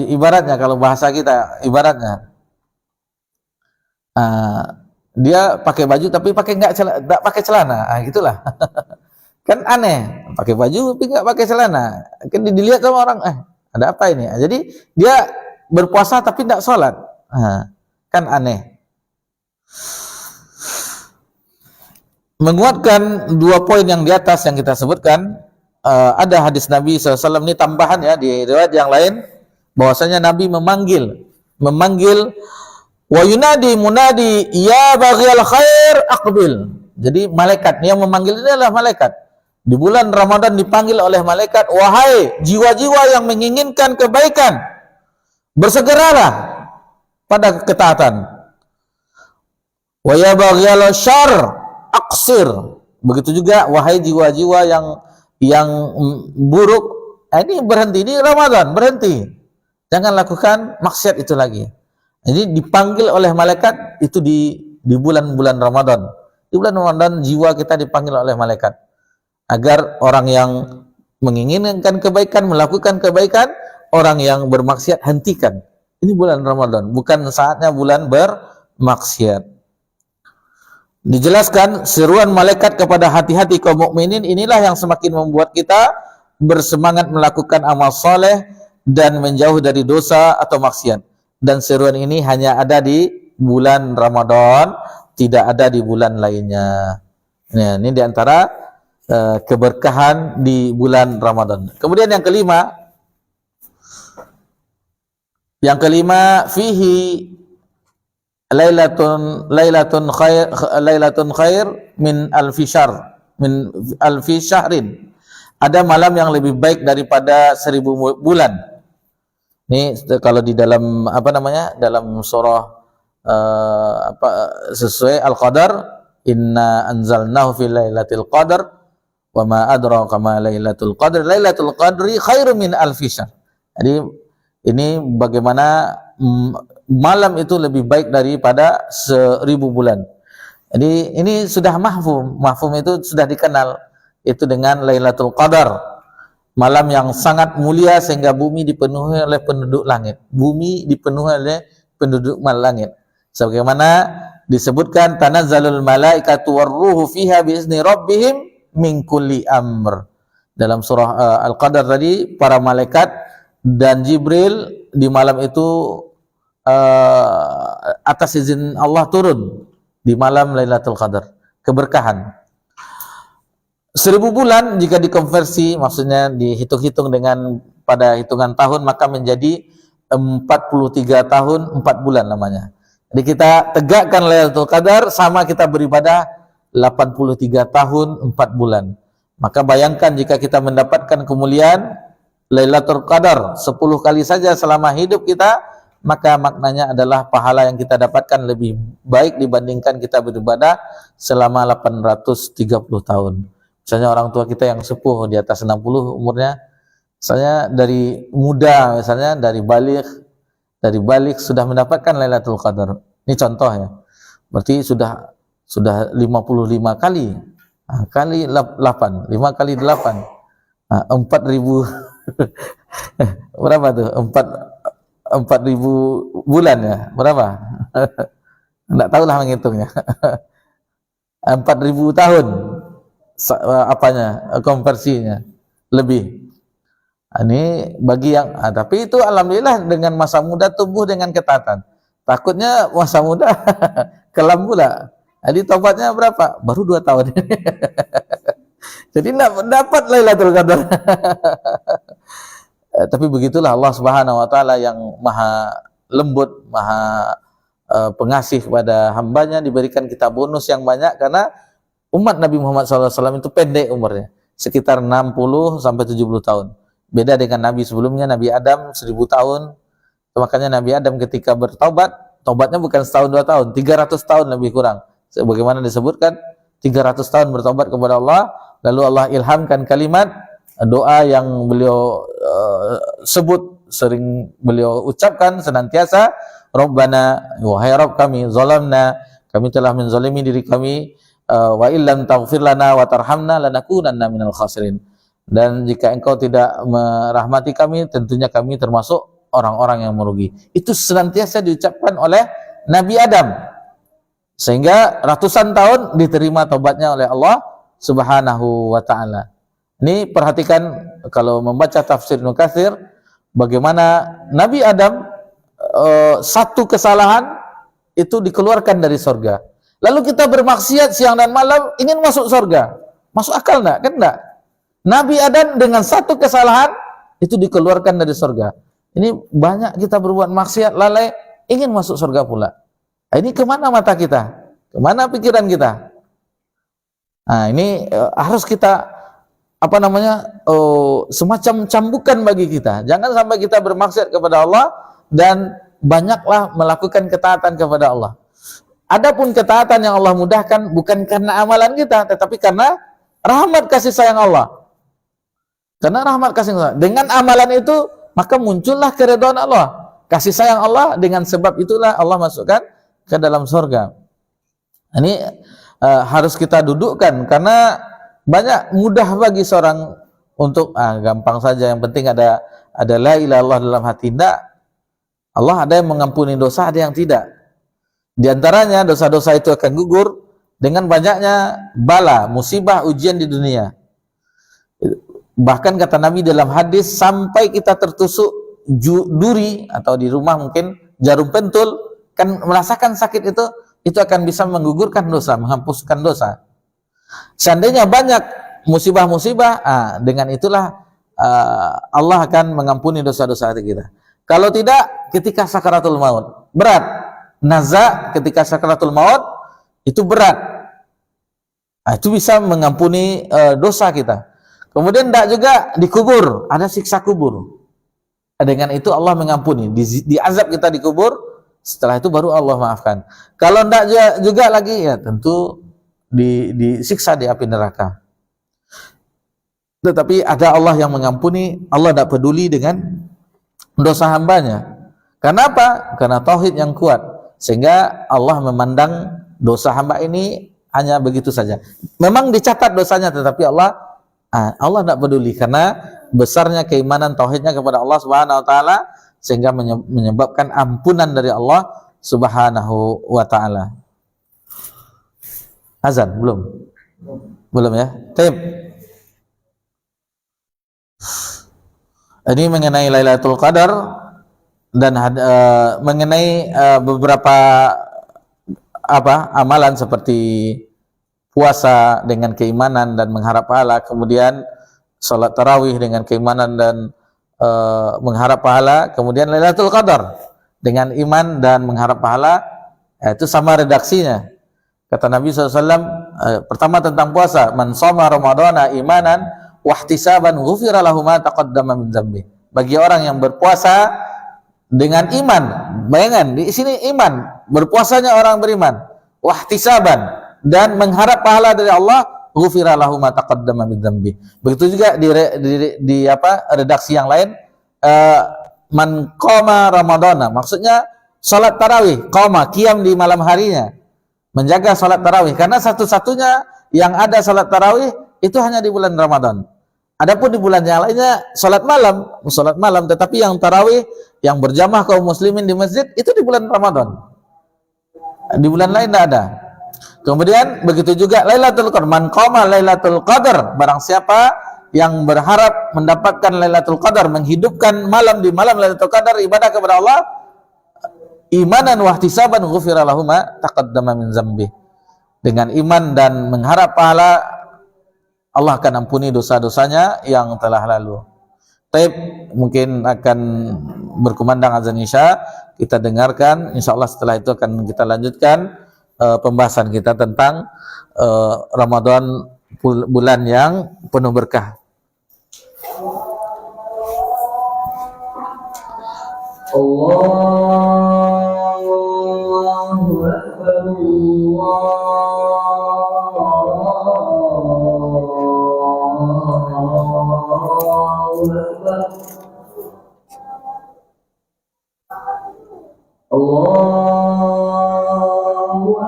Ibaratnya kalau bahasa kita, dia pakai baju tapi nggak pakai celana, gitulah. Kan aneh, pakai baju tapi nggak pakai celana. Kan dilihat sama orang, ada apa ini? Jadi dia berpuasa tapi tidak sholat, kan aneh. Menguatkan dua poin yang di atas yang kita sebutkan, ada hadis Nabi SAW, ini tambahan ya di riwayat yang lain, bahwasanya Nabi memanggil wa yunadi munadi ya baghil khair aqbil. Jadi malaikat yang memanggil ini adalah malaikat. Di bulan Ramadan dipanggil oleh malaikat, wahai jiwa-jiwa yang menginginkan kebaikan, bersegeralah pada ketaatan. Wa ya baghil syarr aksir. Begitu juga wahai jiwa-jiwa yang buruk, ini berhenti, ini Ramadan, berhenti, jangan lakukan maksiat itu lagi. Jadi dipanggil oleh malaikat itu di bulan-bulan Ramadan. Di bulan Ramadan jiwa kita dipanggil oleh malaikat agar orang yang menginginkan kebaikan melakukan kebaikan, orang yang bermaksiat hentikan. Ini bulan Ramadan, bukan saatnya bulan bermaksiat. Dijelaskan seruan malaikat kepada hati-hati kaum mukminin inilah yang semakin membuat kita bersemangat melakukan amal soleh dan menjauh dari dosa atau maksiat. Dan seruan ini hanya ada di bulan Ramadan, tidak ada di bulan lainnya. Nah, ini diantara keberkahan di bulan Ramadan. Kemudian yang kelima fihi Lailatun khair min alfi syahrin. Ada malam yang lebih baik daripada 1000 bulan. Ini kalau di dalam dalam surah sesuai Al-Qadar, inna anzalnahu fi lailatul qadar wa ma adraka ma lailatul qadr. Lailatul qadri khairum min alfi syahr. Jadi ini bagaimana malam itu lebih baik daripada 1000 bulan. Jadi ini sudah mahfum itu sudah dikenal, itu dengan Lailatul Qadar, malam yang sangat mulia sehingga bumi dipenuhi oleh penduduk langit. Bumi dipenuhi oleh penduduk langit. Sebagaimana disebutkan tanazzalul malaikatu warruhu fiha biizni rabbihim min kulli amr. Dalam surah Al-Qadar tadi, para malaikat dan Jibril di malam itu atas izin Allah turun di malam Lailatul Qadar, keberkahan. 1000 bulan jika dikonversi, maksudnya dihitung-hitung dengan pada hitungan tahun, maka menjadi 43 tahun 4 bulan namanya. Jadi kita tegakkan Lailatul Qadar sama kita beribadah 83 tahun 4 bulan. Maka bayangkan jika kita mendapatkan kemuliaan Lailatul Qadar 10 kali saja selama hidup kita, maka maknanya adalah pahala yang kita dapatkan lebih baik dibandingkan kita beribadah selama 830 tahun. Misalnya orang tua kita yang sepuh di atas 60 umurnya, misalnya dari muda, misalnya dari balik sudah mendapatkan Lailatul Qadar. Ini contoh ya. Berarti sudah 55 kali. Kali 8, 5 kali 8. 4.000 berapa tuh? 4.000 bulan ya, berapa? Enggak tahu lah menghitungnya. 4.000 tahun konversinya lebih. Ini bagi yang tapi itu alhamdulillah dengan masa muda tumbuh dengan ketaatan. Takutnya masa muda kelam pula. Jadi tobatnya berapa? Baru 2 tahun. Jadi enggak dapat Lailatul Qadar. Tapi begitulah Allah Subhanahu wa taala yang maha lembut, maha pengasih kepada hambanya, diberikan kita bonus yang banyak karena umat Nabi Muhammad SAW itu pendek umurnya, sekitar 60 sampai 70 tahun. Beda dengan Nabi sebelumnya, Nabi Adam 1000 tahun. Makanya Nabi Adam ketika bertaubat, taubatnya bukan setahun 2 tahun, 300 tahun lebih kurang. Sebagaimana disebutkan, 300 tahun bertaubat kepada Allah, lalu Allah ilhamkan kalimat doa yang beliau sebut, sering beliau ucapkan senantiasa, Rabbana, wahai Rabb kami, zalamna, kami telah menzalimi diri kami, wa illam taghfir lana wa tarhamna lanakunanna minal khasirin. Dan jika engkau tidak merahmati kami, tentunya kami termasuk orang-orang yang merugi. Itu senantiasa diucapkan oleh Nabi Adam. sehingga ratusan tahun diterima taubatnya oleh Allah Subhanahu wa taala. Ini perhatikan kalau membaca tafsir Ibnu Katsir, bagaimana Nabi Adam satu kesalahan itu dikeluarkan dari surga. Lalu kita bermaksiat siang dan malam ingin masuk surga. Masuk akal enggak? Kan enggak. Nabi Adam dengan satu kesalahan itu dikeluarkan dari surga. Ini banyak kita berbuat maksiat, lalai, ingin masuk surga pula. Ini kemana mata kita? Kemana pikiran kita? Nah, ini harus kita semacam cambukan bagi kita. Jangan sampai kita bermaksiat kepada Allah dan banyaklah melakukan ketaatan kepada Allah. Adapun ketaatan yang Allah mudahkan bukan karena amalan kita, tetapi karena rahmat kasih sayang Allah. Karena rahmat kasih sayang Allah. Dengan amalan itu maka muncullah keridhaan Allah, kasih sayang Allah. Dengan sebab itulah Allah masukkan ke dalam surga. Ini harus kita dudukkan, karena banyak mudah bagi seorang untuk gampang saja, yang penting ada la ilaha illallah dalam hati. Tidak. Allah ada yang mengampuni dosa, ada yang tidak. Di antaranya dosa-dosa itu akan gugur dengan banyaknya bala, musibah, ujian di dunia. Bahkan kata Nabi dalam hadis, sampai kita tertusuk duri atau di rumah mungkin jarum pentul, kan merasakan sakit itu akan bisa menggugurkan dosa, menghapuskan dosa. Seandainya banyak musibah-musibah, dengan itulah Allah akan mengampuni dosa-dosa kita. Kalau tidak, ketika sakaratul maut berat. Naza ketika sakaratul maut itu berat. Itu bisa mengampuni dosa kita. Kemudian tidak juga dikubur, ada siksa kubur. Dengan itu Allah mengampuni. Diazab kita dikubur, setelah itu baru Allah maafkan. Kalau tidak juga lagi, ya tentu disiksa di api neraka. Tetapi ada Allah yang mengampuni. Allah tidak peduli dengan dosa hambanya. Karena apa? Karena tauhid yang kuat. Sehingga Allah memandang dosa hamba ini hanya begitu saja. Memang dicatat dosanya, tetapi Allah tidak peduli, karena besarnya keimanan tauhidnya kepada Allah Subhanahu wa taala, sehingga menyebabkan ampunan dari Allah Subhanahu wa taala. Azan belum? Belum ya? Baik. Ini mengenai Lailatul Qadar dan mengenai beberapa amalan seperti puasa dengan keimanan dan mengharap pahala, kemudian salat tarawih dengan keimanan dan mengharap pahala, kemudian Lailatul Qadar dengan iman dan mengharap pahala, itu sama redaksinya. Kata Nabi SAW, pertama tentang puasa, man shoma ramadhana imanan wahtisaban ghufira lahu ma taqaddama min dzambi. Bagi orang yang berpuasa dengan iman, bayangkan di sini iman, berpuasanya orang beriman, wahtisaban, dan mengharap pahala dari Allah, ghufira lahu ma taqaddama min dzambi. Begitu juga di redaksi yang lain, man qama ramadhana, maksudnya salat tarawih, qama, qiyam di malam harinya, menjaga salat tarawih, karena satu-satunya yang ada salat tarawih itu hanya di bulan Ramadan. Adapun di bulan yang lainnya salat malam, tetapi yang tarawih, yang berjamaah kaum muslimin di masjid itu di bulan Ramadan. Di bulan lain tidak ada. Kemudian begitu juga Lailatul Qadar, man qama Lailatul Qadar, barang siapa yang berharap mendapatkan Lailatul Qadar, menghidupkan malam di malam Lailatul Qadar, ibadah kepada Allah, imanan wahtisaban ghufira lahu ma taqaddama min dzambi. Dengan iman dan mengharap pahala, Allah akan ampuni dosa-dosanya yang telah lalu. Taib, mungkin akan berkumandang azan Isya, kita dengarkan. Insyaallah setelah itu akan kita lanjutkan pembahasan kita tentang Ramadan, bulan yang penuh berkah. Allahu Akbar, Allahu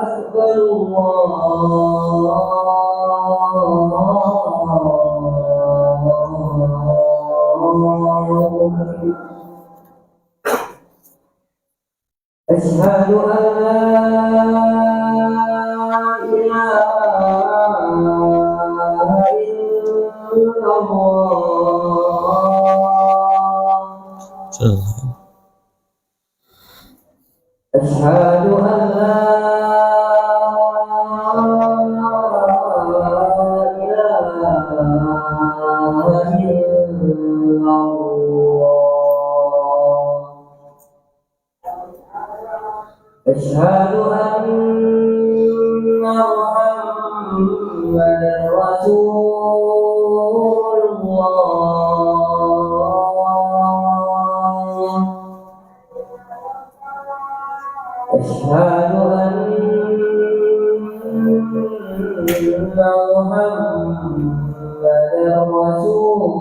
Akbar, Allahu Akbar. Asyhadu an la Asyhadu an la ilaha illallah. Asyhadu anna Muhammadar Rasulullah. Asyhadu anna Muhammadar Rasulullah.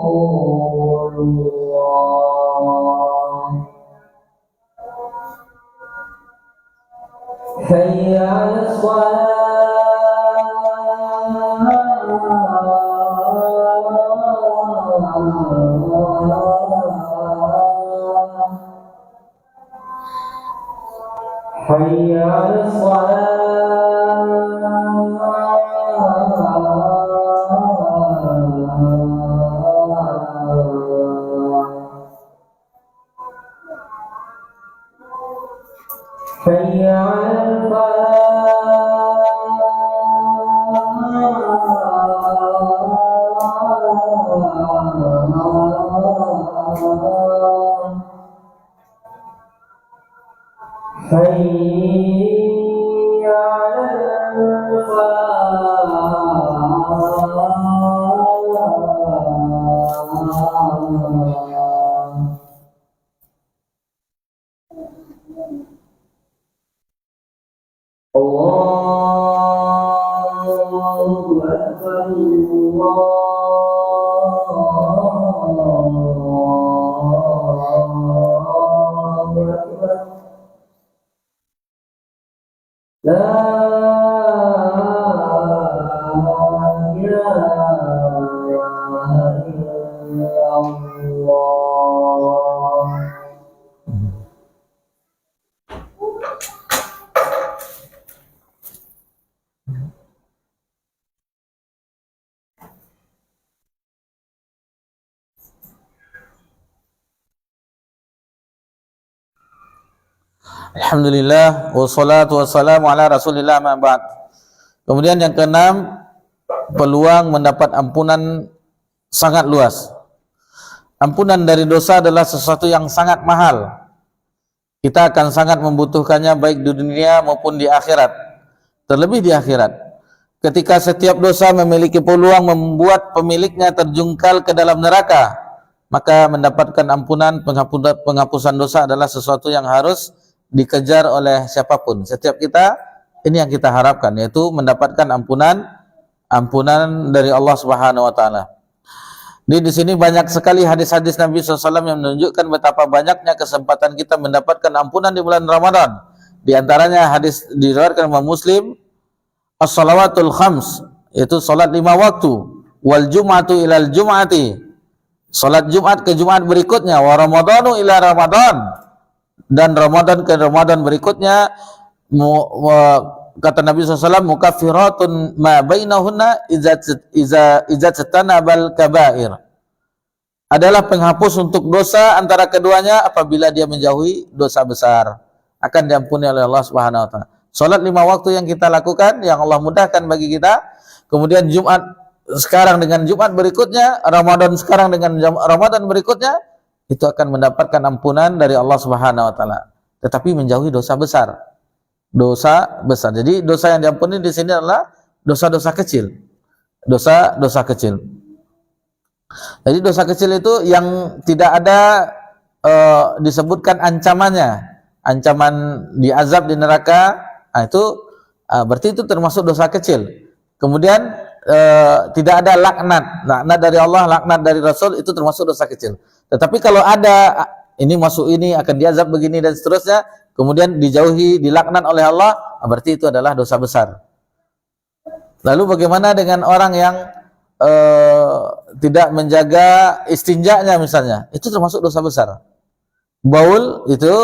Hayya 'alas shalah. Hayya 'alas shalah. Hayya 'alal falah. Hayya 'alal falah. Allahu Akbar, Allahu Akbar. La ilaha illallah. Alhamdulillah wassalatu wassalamu ala Rasulillah ma ba'd. Kemudian yang keenam, peluang mendapat ampunan sangat luas. Ampunan dari dosa adalah sesuatu yang sangat mahal. Kita akan sangat membutuhkannya baik di dunia maupun di akhirat. Terlebih di akhirat. Ketika setiap dosa memiliki peluang membuat pemiliknya terjungkal ke dalam neraka, maka mendapatkan ampunan, penghapusan dosa adalah sesuatu yang harus dikejar oleh siapapun. Setiap kita, ini yang kita harapkan, yaitu mendapatkan ampunan dari Allah Subhanahu wa taala. Di sini banyak sekali hadis-hadis Nabi SAW yang menunjukkan betapa banyaknya kesempatan kita mendapatkan ampunan di bulan Ramadan. Di antaranya hadis diriwayatkan Imam Muslim, as-salawatul khams, yaitu salat 5 waktu, wal jum'atu ilal jum'ati, salat Jumat ke Jumat berikutnya, wa ramadhanu ila Ramadan, dan Ramadan ke Ramadan berikutnya. Kata Nabi SAW, mukaffiratun ma bainahunna iza tanabal kabair, adalah penghapus untuk dosa antara keduanya apabila dia menjauhi dosa besar, akan diampuni oleh Allah Subhanahu wa taala. Salat 5 waktu yang kita lakukan, yang Allah mudahkan bagi kita, kemudian Jumat sekarang dengan Jumat berikutnya, Ramadan sekarang dengan Ramadan berikutnya, itu akan mendapatkan ampunan dari Allah Subhanahu wa taala. Tetapi menjauhi dosa besar. Dosa besar. Jadi dosa yang diampuni di sini adalah dosa-dosa kecil. Dosa-dosa kecil. Jadi dosa kecil itu yang tidak ada disebutkan ancamannya. Ancaman diazab di neraka, itu berarti itu termasuk dosa kecil. Kemudian tidak ada laknat dari Allah, laknat dari Rasul, itu termasuk dosa kecil. Tetapi kalau ada ini masuk ini akan diazab begini dan seterusnya, kemudian dijauhi, dilaknat oleh Allah, berarti itu adalah dosa besar. Lalu bagaimana dengan orang yang tidak menjaga istinjanya misalnya? Itu termasuk dosa besar. Baul itu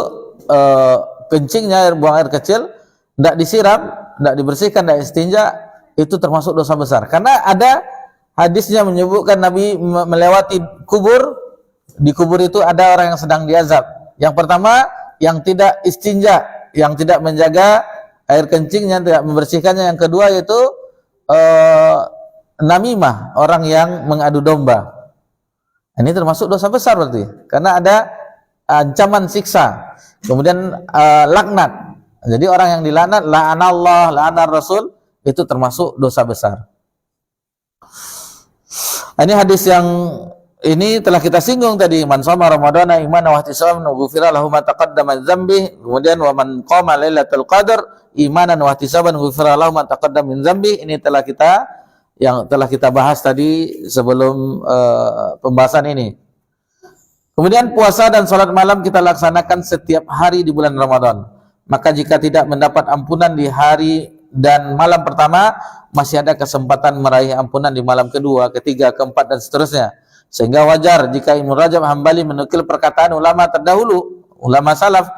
kencingnya, buang air kecil, tidak disiram, tidak dibersihkan, tidak istinja, itu termasuk dosa besar. Karena ada hadisnya menyebutkan Nabi melewati kubur, di kubur itu ada orang yang sedang diazab. Yang pertama, yang tidak istinja, yang tidak menjaga air kencingnya, tidak membersihkannya. Yang kedua yaitu namimah, orang yang mengadu domba. Ini termasuk dosa besar berarti, karena ada ancaman siksa. Kemudian laknat. Jadi orang yang dilaknat, la'anallah, la'anar Rasul, itu termasuk dosa besar. Ini hadis yang ini telah kita singgung tadi, man shoma ramadhana imanan wa ihtisaban ghufira lahu ma taqaddama dzambi. Kemudian wa man qama lailatul qadar imanan wa ihtisaban ghufira lahu ma taqaddama min dzambi. Ini telah kita bahas tadi sebelum pembahasan ini. Kemudian puasa dan salat malam kita laksanakan setiap hari di bulan Ramadan. Maka jika tidak mendapat ampunan di hari dan malam pertama, masih ada kesempatan meraih ampunan di malam kedua, ketiga, keempat, dan seterusnya. Sehingga wajar jika Ibnu Rajab Hambali menukil perkataan ulama terdahulu, ulama salaf,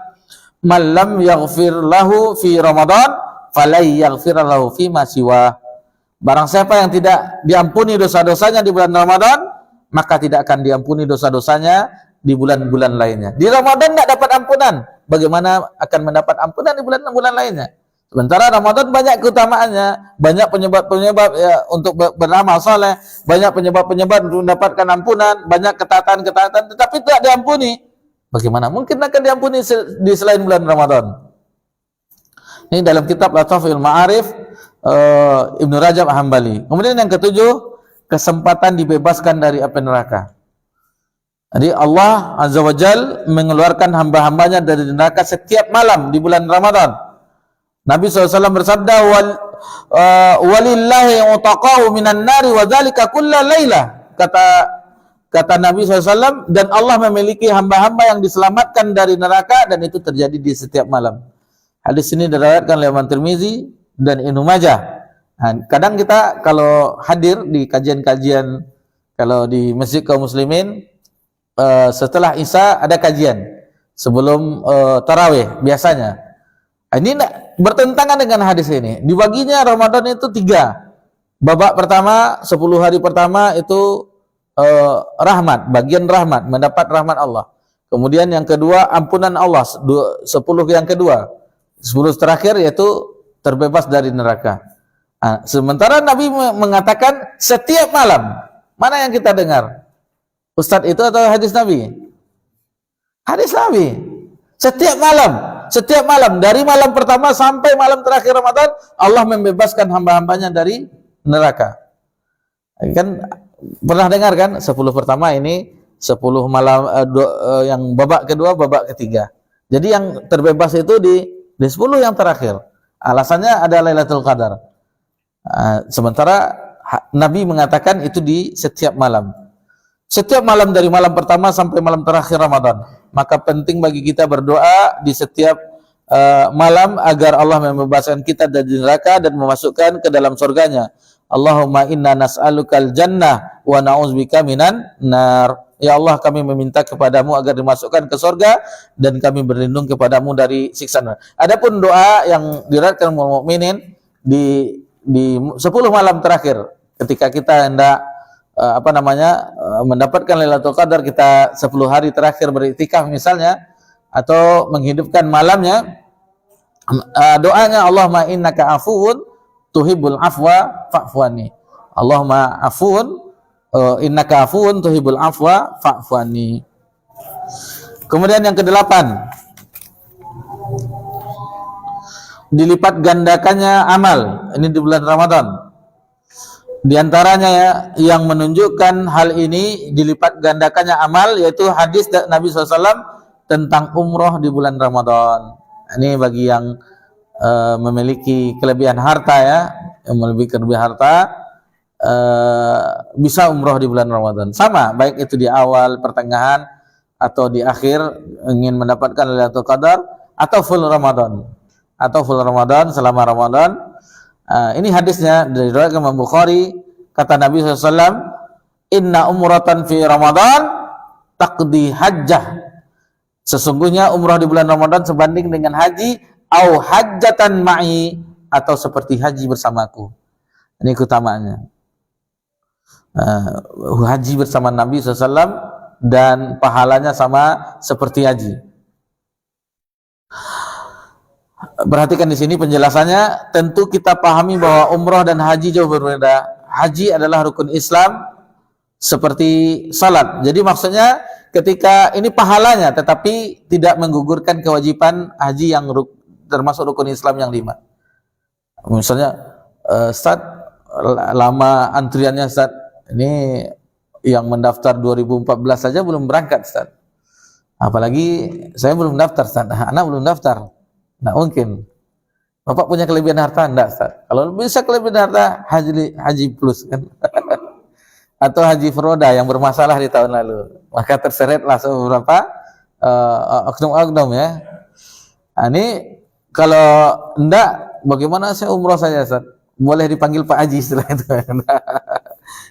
"Man lam yaghfir lahu fi Ramadan, falai yaghfir lahu fi ma siwa." Barang siapa yang tidak diampuni dosa-dosanya di bulan Ramadan, maka tidak akan diampuni dosa-dosanya di bulan-bulan lainnya. Di Ramadan tidak dapat ampunan, bagaimana akan mendapat ampunan di bulan-bulan lainnya? Sementara Ramadan banyak keutamaannya, banyak penyebab-penyebab ya, untuk beramal saleh, banyak penyebab-penyebab untuk mendapatkan ampunan, banyak ketaatan-ketaatan, tetapi tidak diampuni. Bagaimana mungkin akan diampuni di selain bulan Ramadan? Ini dalam kitab Latafil Ma'arif Ibnu Rajab Hambali. Kemudian yang ketujuh, kesempatan dibebaskan dari api neraka. Jadi Allah Azza wa Jal mengeluarkan hamba-hambanya dari neraka setiap malam di bulan Ramadan. Nabi SAW bersabda, walillahi utaqahu minan nari wa dzalika kulla lailah. Kata Nabi SAW, dan Allah memiliki hamba-hamba yang diselamatkan dari neraka, dan itu terjadi di setiap malam. Hadis ini diriwayatkan oleh Imam Tirmizi dan Ibnu Majah. Nah, kadang kita kalau hadir di kajian-kajian, kalau di masjid kaum muslimin, setelah Isya ada kajian sebelum tarawih biasanya. Ini bertentangan dengan hadis ini. Dibaginya Ramadan itu 3. Babak pertama, 10 hari pertama itu rahmat, bagian rahmat, mendapat rahmat Allah. Kemudian yang kedua, ampunan Allah, 10 yang kedua. 10 terakhir yaitu terbebas dari neraka. Nah, sementara Nabi mengatakan setiap malam. Mana yang kita dengar? Ustadz itu atau hadis Nabi? Hadis Nabi. Setiap malam, dari malam pertama sampai malam terakhir Ramadan, Allah membebaskan hamba-hambanya dari neraka. Kan pernah dengar kan 10 pertama ini, 10 malam yang babak kedua, babak ketiga. Jadi yang terbebas itu di 10 yang terakhir. Alasannya ada Lailatul Qadar. Sementara Nabi mengatakan itu di setiap malam. Setiap malam dari malam pertama sampai malam terakhir Ramadan. Maka penting bagi kita berdoa di setiap malam agar Allah membebaskan kita dari neraka dan memasukkan ke dalam surganya. Allahumma inna nas'alukal jannah wa na'udzubika minan nar. Ya Allah, kami meminta kepadamu agar dimasukkan ke surga dan kami berlindung kepadamu dari siksa neraka. Adapun doa yang diriwayatkan mukminin di 10 malam terakhir ketika kita hendak mendapatkan Lailatul Qadar, kita 10 hari terakhir beriktikaf misalnya, atau menghidupkan malamnya, doanya Allahumma innaka afuwun tuhibbul afwa fa'fu anni. Allahumma afuwun innaka afuwun tuhibbul afwa fa'fu anni. Kemudian yang ke-8, dilipat gandakannya amal. Ini di bulan Ramadan. Di antaranya ya, yang menunjukkan hal ini dilipat gandakannya amal, yaitu hadis Nabi SAW tentang umroh di bulan Ramadan. Ini bagi yang memiliki kelebihan harta ya, yang memiliki kelebihan harta, bisa umroh di bulan Ramadan. Sama, baik itu di awal, pertengahan, atau di akhir ingin mendapatkan Lailatul Qadar, atau full Ramadan, selama Ramadan. Ini hadisnya dari riwayat Imam Bukhari, kata Nabi SAW, inna umratan fi Ramadan taqdi hajjah. Sesungguhnya umrah di bulan Ramadan sebanding dengan haji, au hajjatan ma'i, atau seperti haji bersamaku. Ini keutamaannya. Haji bersama Nabi SAW dan pahalanya sama seperti haji. Perhatikan di sini penjelasannya. Tentu kita pahami bahwa umrah dan haji jauh berbeda. Haji adalah rukun Islam seperti salat. Jadi maksudnya ketika ini pahalanya, tetapi tidak menggugurkan kewajiban haji yang termasuk rukun Islam yang 5. Misalnya, Ustaz, lama antriannya Ustaz. Ini yang mendaftar 2014 saja belum berangkat Ustaz. Apalagi saya belum daftar Ustaz. Anak belum daftar. Nggak mungkin. Bapak punya kelebihan harta? Enggak Ustaz. Kalau bisa kelebihan harta, haji plus kan. Atau haji furoda yang bermasalah di tahun lalu. Maka terseretlah beberapa oknum-oknum ya. Nah, ini kalau enggak, bagaimana saya umroh saja Ustaz? Boleh dipanggil Pak Haji setelah itu.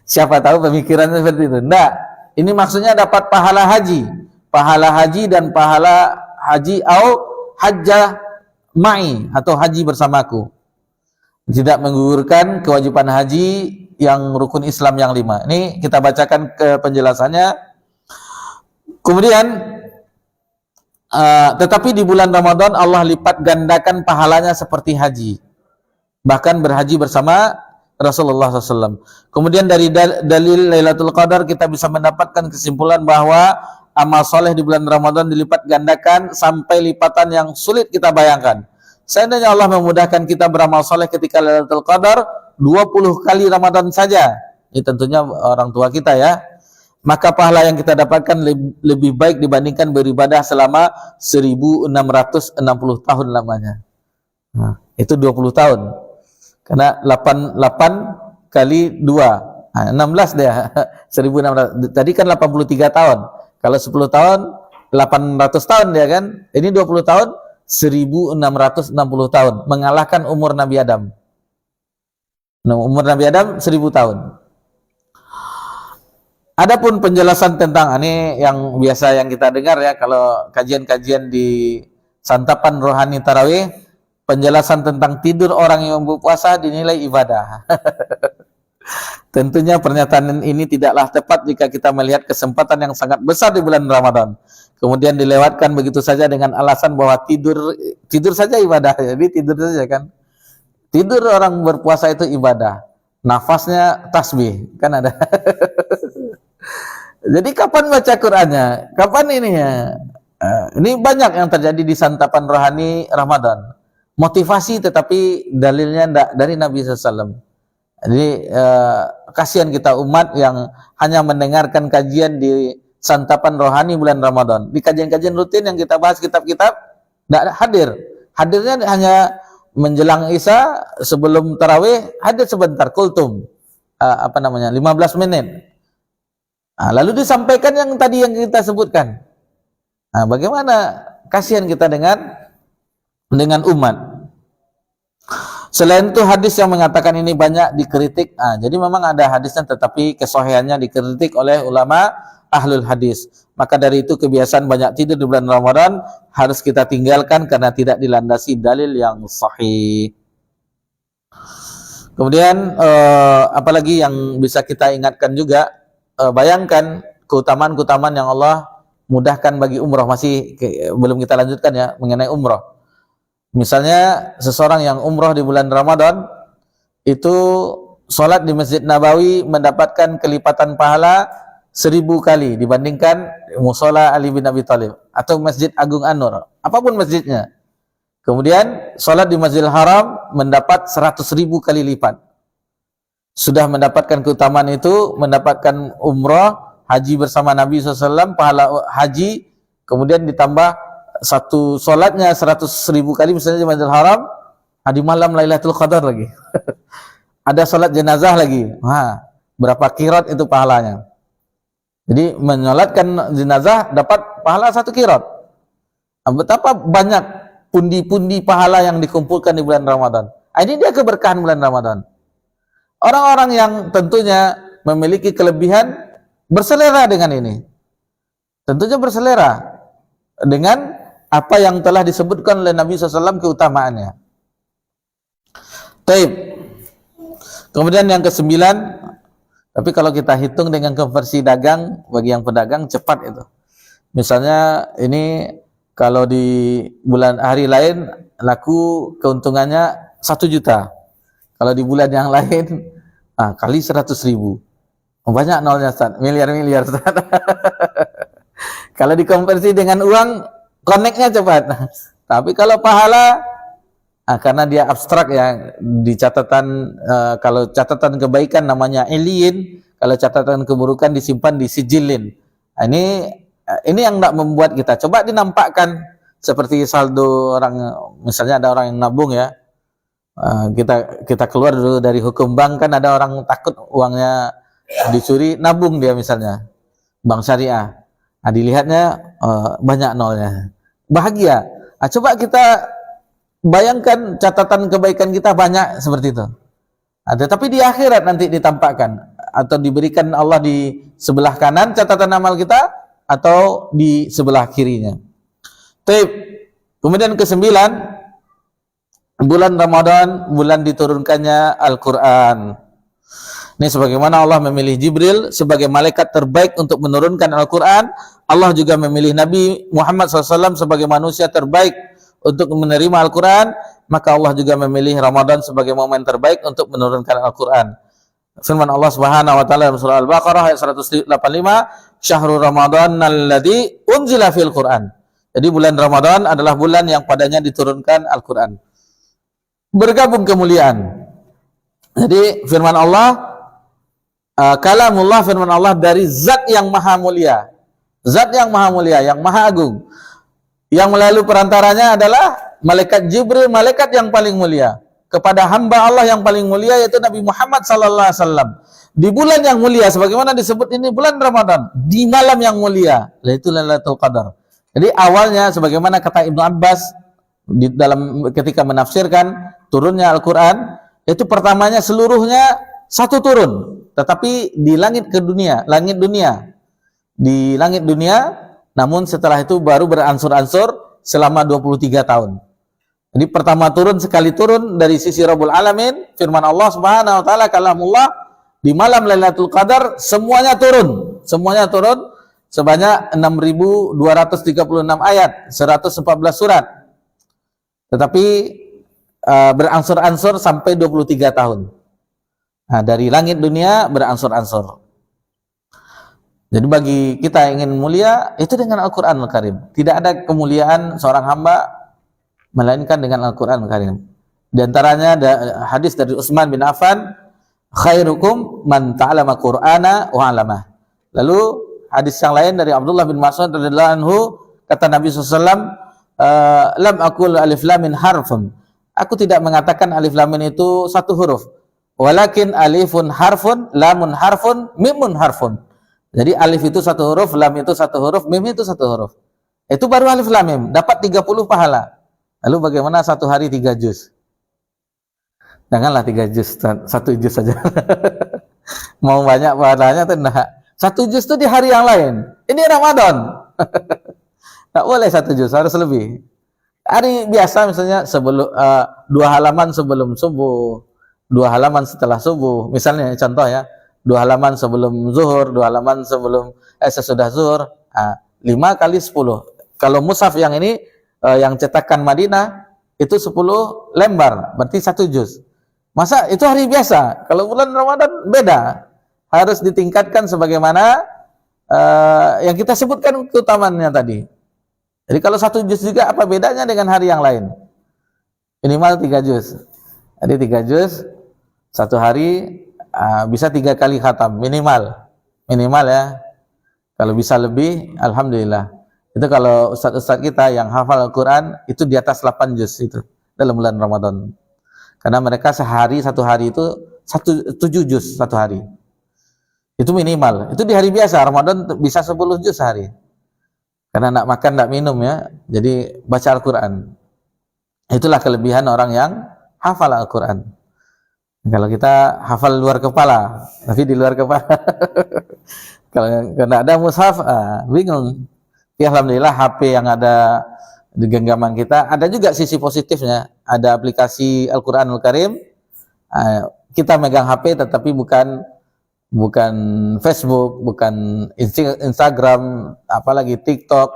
Siapa tahu pemikirannya seperti itu. Enggak. Ini maksudnya dapat pahala haji. Pahala haji dan pahala haji au hajjah ma'i atau haji bersamaku. Tidak menggugurkan kewajiban haji yang rukun Islam yang 5. Ini kita bacakan ke penjelasannya. Kemudian tetapi di bulan Ramadan Allah lipat gandakan pahalanya seperti haji. Bahkan berhaji bersama Rasulullah SAW. Kemudian dari dalil Lailatul Qadar kita bisa mendapatkan kesimpulan bahwa amal soleh di bulan Ramadan dilipat gandakan sampai lipatan yang sulit kita bayangkan. Seandainya Allah memudahkan kita beramal soleh ketika Lailatul Qadar 20 kali Ramadan saja, ini tentunya orang tua kita ya, maka pahala yang kita dapatkan lebih baik dibandingkan beribadah selama 1660 tahun lamanya. Nah, itu 20 tahun. Karena 8 kali 2, 16 dia. 1600. Tadi kan 83 tahun. Kalau 10 tahun 800 tahun dia kan. Ini 20 tahun 1660 tahun, mengalahkan umur Nabi Adam. Nah, umur Nabi Adam 1000 tahun. Adapun penjelasan tentang ini yang biasa yang kita dengar ya, kalau kajian-kajian di santapan rohani tarawih, penjelasan tentang tidur orang yang berpuasa dinilai ibadah. Tentunya pernyataan ini tidaklah tepat jika kita melihat kesempatan yang sangat besar di bulan Ramadan. Kemudian dilewatkan begitu saja dengan alasan bahwa tidur saja ibadah. Jadi tidur saja kan. Tidur orang berpuasa itu ibadah. Nafasnya tasbih, kan ada. Jadi kapan baca Qur'annya? Kapan ini ya? Ini banyak yang terjadi di santapan rohani Ramadan. Motivasi tetapi dalilnya dari Nabi SAW. Jadi kasihan kita umat yang hanya mendengarkan kajian di santapan rohani bulan Ramadan. Di kajian-kajian rutin yang kita bahas kitab-kitab tidak hadir. Hadirnya hanya menjelang Isya sebelum tarawih, hadir sebentar kultum. 15 menit. Nah, lalu disampaikan yang tadi yang kita sebutkan. Nah, bagaimana kasihan kita dengan umat. Selain itu hadis yang mengatakan ini banyak dikritik. Jadi memang ada hadisnya tetapi kesohihannya dikritik oleh ulama ahlul hadis. Maka dari itu kebiasaan banyak tidur di bulan Ramadan harus kita tinggalkan karena tidak dilandasi dalil yang sahih. Kemudian apalagi yang bisa kita ingatkan juga, bayangkan keutamaan-keutamaan yang Allah mudahkan bagi umrah. Belum kita lanjutkan ya mengenai umrah. Misalnya seseorang yang umrah di bulan Ramadan itu sholat di Masjid Nabawi mendapatkan kelipatan pahala 1000 kali dibandingkan Mushola Ali bin Abi Thalib atau Masjid Agung An-Nur, apapun masjidnya. Kemudian sholat di Masjidil Haram mendapat 100.000 kali lipat. Sudah mendapatkan keutamaan itu, mendapatkan umrah, haji bersama Nabi SAW, pahala haji, kemudian ditambah satu sholatnya 100.000 kali misalnya di Masjidil Haram, di malam Lailatul Qadar lagi. Ada sholat jenazah lagi. Berapa qirat itu pahalanya? Jadi menyolatkan jenazah dapat pahala 1 qirat. Betapa banyak pundi-pundi pahala yang dikumpulkan di bulan Ramadan. Ini dia keberkahan bulan Ramadan. Orang-orang yang tentunya memiliki kelebihan berselera dengan ini. Tentunya berselera dengan apa yang telah disebutkan oleh Nabi SAW keutamaannya. Taib. Kemudian yang ke-9, Tapi kalau kita hitung dengan konversi dagang, bagi yang pedagang cepat itu. Misalnya ini kalau di bulan hari lain laku keuntungannya 1 juta. Kalau di bulan yang lain kali 100.000. Banyak nolnya Ustaz, miliar-miliar Ustaz. Kalau dikonversi dengan uang, connect-nya cepat. Tapi kalau pahala, karena dia abstrak ya, di catatan, kalau catatan kebaikan namanya iliyin, kalau catatan keburukan disimpan di sijilin. Ini yang tidak membuat kita. Coba dinampakkan seperti saldo orang, misalnya ada orang yang nabung ya, kita keluar dulu dari hukum bank, kan ada orang takut uangnya dicuri, nabung dia misalnya bank syariah, dilihatnya banyak nolnya, bahagia. Coba kita bayangkan catatan kebaikan kita banyak seperti itu. Tetapi di akhirat nanti ditampakkan atau diberikan Allah di sebelah kanan catatan amal kita atau di sebelah kirinya. Kemudian ke-9, bulan Ramadan, bulan diturunkannya Al-Quran. Ini sebagaimana Allah memilih Jibril sebagai malaikat terbaik untuk menurunkan Al-Quran, Allah juga memilih Nabi Muhammad SAW sebagai manusia terbaik untuk menerima Al-Quran, maka Allah juga memilih Ramadan sebagai momen terbaik untuk menurunkan Al-Quran. Firman Allah Subhanahu wa taala dalam surah Al-Baqarah ayat 185, "Syahrul Ramadan alladzi unzila fil Qur'an." Jadi bulan Ramadan adalah bulan yang padanya diturunkan Al-Quran. Bergabung kemuliaan. Jadi firman Allah, kalamullah, firman Allah dari zat yang maha mulia, zat yang maha mulia, yang maha agung, yang melalui perantaranya adalah malaikat Jibril, malaikat yang paling mulia, kepada hamba Allah yang paling mulia, yaitu Nabi Muhammad sallallahu alaihi wasallam, di bulan yang mulia, sebagaimana disebut ini bulan Ramadan, di malam yang mulia, yaitu Lailatul Qadar. Jadi awalnya sebagaimana kata Ibnu Abbas di dalam ketika menafsirkan turunnya Al-Quran, itu pertamanya seluruhnya satu turun, tetapi di langit dunia, di langit dunia, namun setelah itu baru beransur-ansur selama 23 tahun. Jadi pertama turun, sekali turun dari sisi Rabbul Alamin, firman Allah Subhanahu wa taala, kalamullah, di malam Lailatul Qadar semuanya turun sebanyak 6.236 ayat, 114 surat. Tetapi beransur-ansur sampai 23 tahun. Dari langit dunia beransur-ansur. Jadi bagi kita yang ingin mulia, itu dengan Al-Quran Al-Karim. Tidak ada kemuliaan seorang hamba melainkan dengan Al-Quran Al-Karim. Di antaranya ada hadis dari Utsman bin Affan, khairukum man ta'allama Qur'ana wa 'allamah. Lalu hadis yang lain dari Abdullah bin Mas'ud radhiyallahu anhu, kata Nabi SAW, lam aqul alif lam min harfun. Aku tidak mengatakan alif lam min itu satu huruf. Walakin alifun harfun, lamun harfun, mimun harfun. Jadi alif itu satu huruf, lam itu satu huruf, mim itu satu huruf. Itu baru alif lam mim, dapat 30 pahala. Lalu bagaimana satu hari 3 juz? Janganlah 3 juz, 1 juz saja. Mau banyak pahalanya tuh nah. 1 juz itu di hari yang lain. Ini Ramadan. Tak boleh 1 juz, harus lebih. Hari biasa misalnya sebelum 2 halaman sebelum subuh, 2 halaman setelah subuh. Misalnya contoh ya, 2 halaman sebelum zuhur, 2 halaman sebelum sesudah zuhur, 5 kali 10. Kalau mushaf yang ini yang cetakan Madinah itu 10 lembar, berarti 1 juz. Masa itu hari biasa? Kalau bulan Ramadan beda. Harus ditingkatkan sebagaimana yang kita sebutkan keutamaannya tadi. Jadi kalau 1 juz juga, apa bedanya dengan hari yang lain? Minimal 3 juz. Jadi 3 juz, 1 hari bisa 3 kali khatam, minimal ya. Kalau bisa lebih, alhamdulillah. Itu kalau ustaz-ustaz kita yang hafal Al-Quran, itu di atas 8 juz itu dalam bulan Ramadan. Karena mereka sehari, 1 hari itu 7 juz 1 hari. Itu minimal. Itu di hari biasa, Ramadan bisa 10 juz sehari. Karena nak makan, nak minum ya, jadi baca Al-Quran. Itulah kelebihan orang yang hafal Al-Quran. Kalau kita hafal luar kepala, tapi di luar kepala. Kalau tidak ada mushaf, bingung. Ya, alhamdulillah HP yang ada di genggaman kita, ada juga sisi positifnya. Ada aplikasi Al-Quran Al-Karim. Kita megang HP tetapi bukan bukan Facebook, bukan Instagram, apalagi TikTok,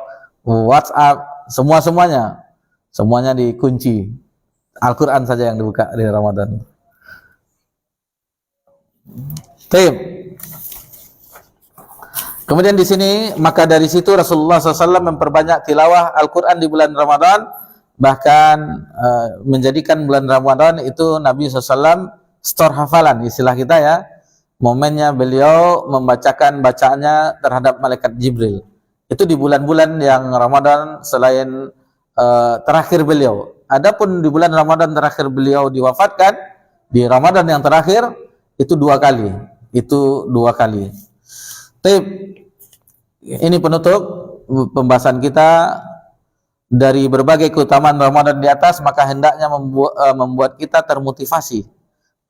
WhatsApp, semuanya dikunci. Al-Quran saja yang dibuka di Ramadan. Baik. Kemudian di sini, maka dari situ Rasulullah SAW memperbanyak tilawah Al-Quran di bulan Ramadan, bahkan menjadikan bulan Ramadan itu Nabi SAW store hafalan, istilah kita ya. Momennya beliau membacakan bacaannya terhadap malaikat Jibril. Itu di bulan-bulan yang Ramadan selain terakhir beliau. Adapun di bulan Ramadan terakhir beliau diwafatkan, di Ramadan yang terakhir itu dua kali. Tapi ini penutup pembahasan kita dari berbagai keutamaan Ramadan di atas, maka hendaknya membuat kita termotivasi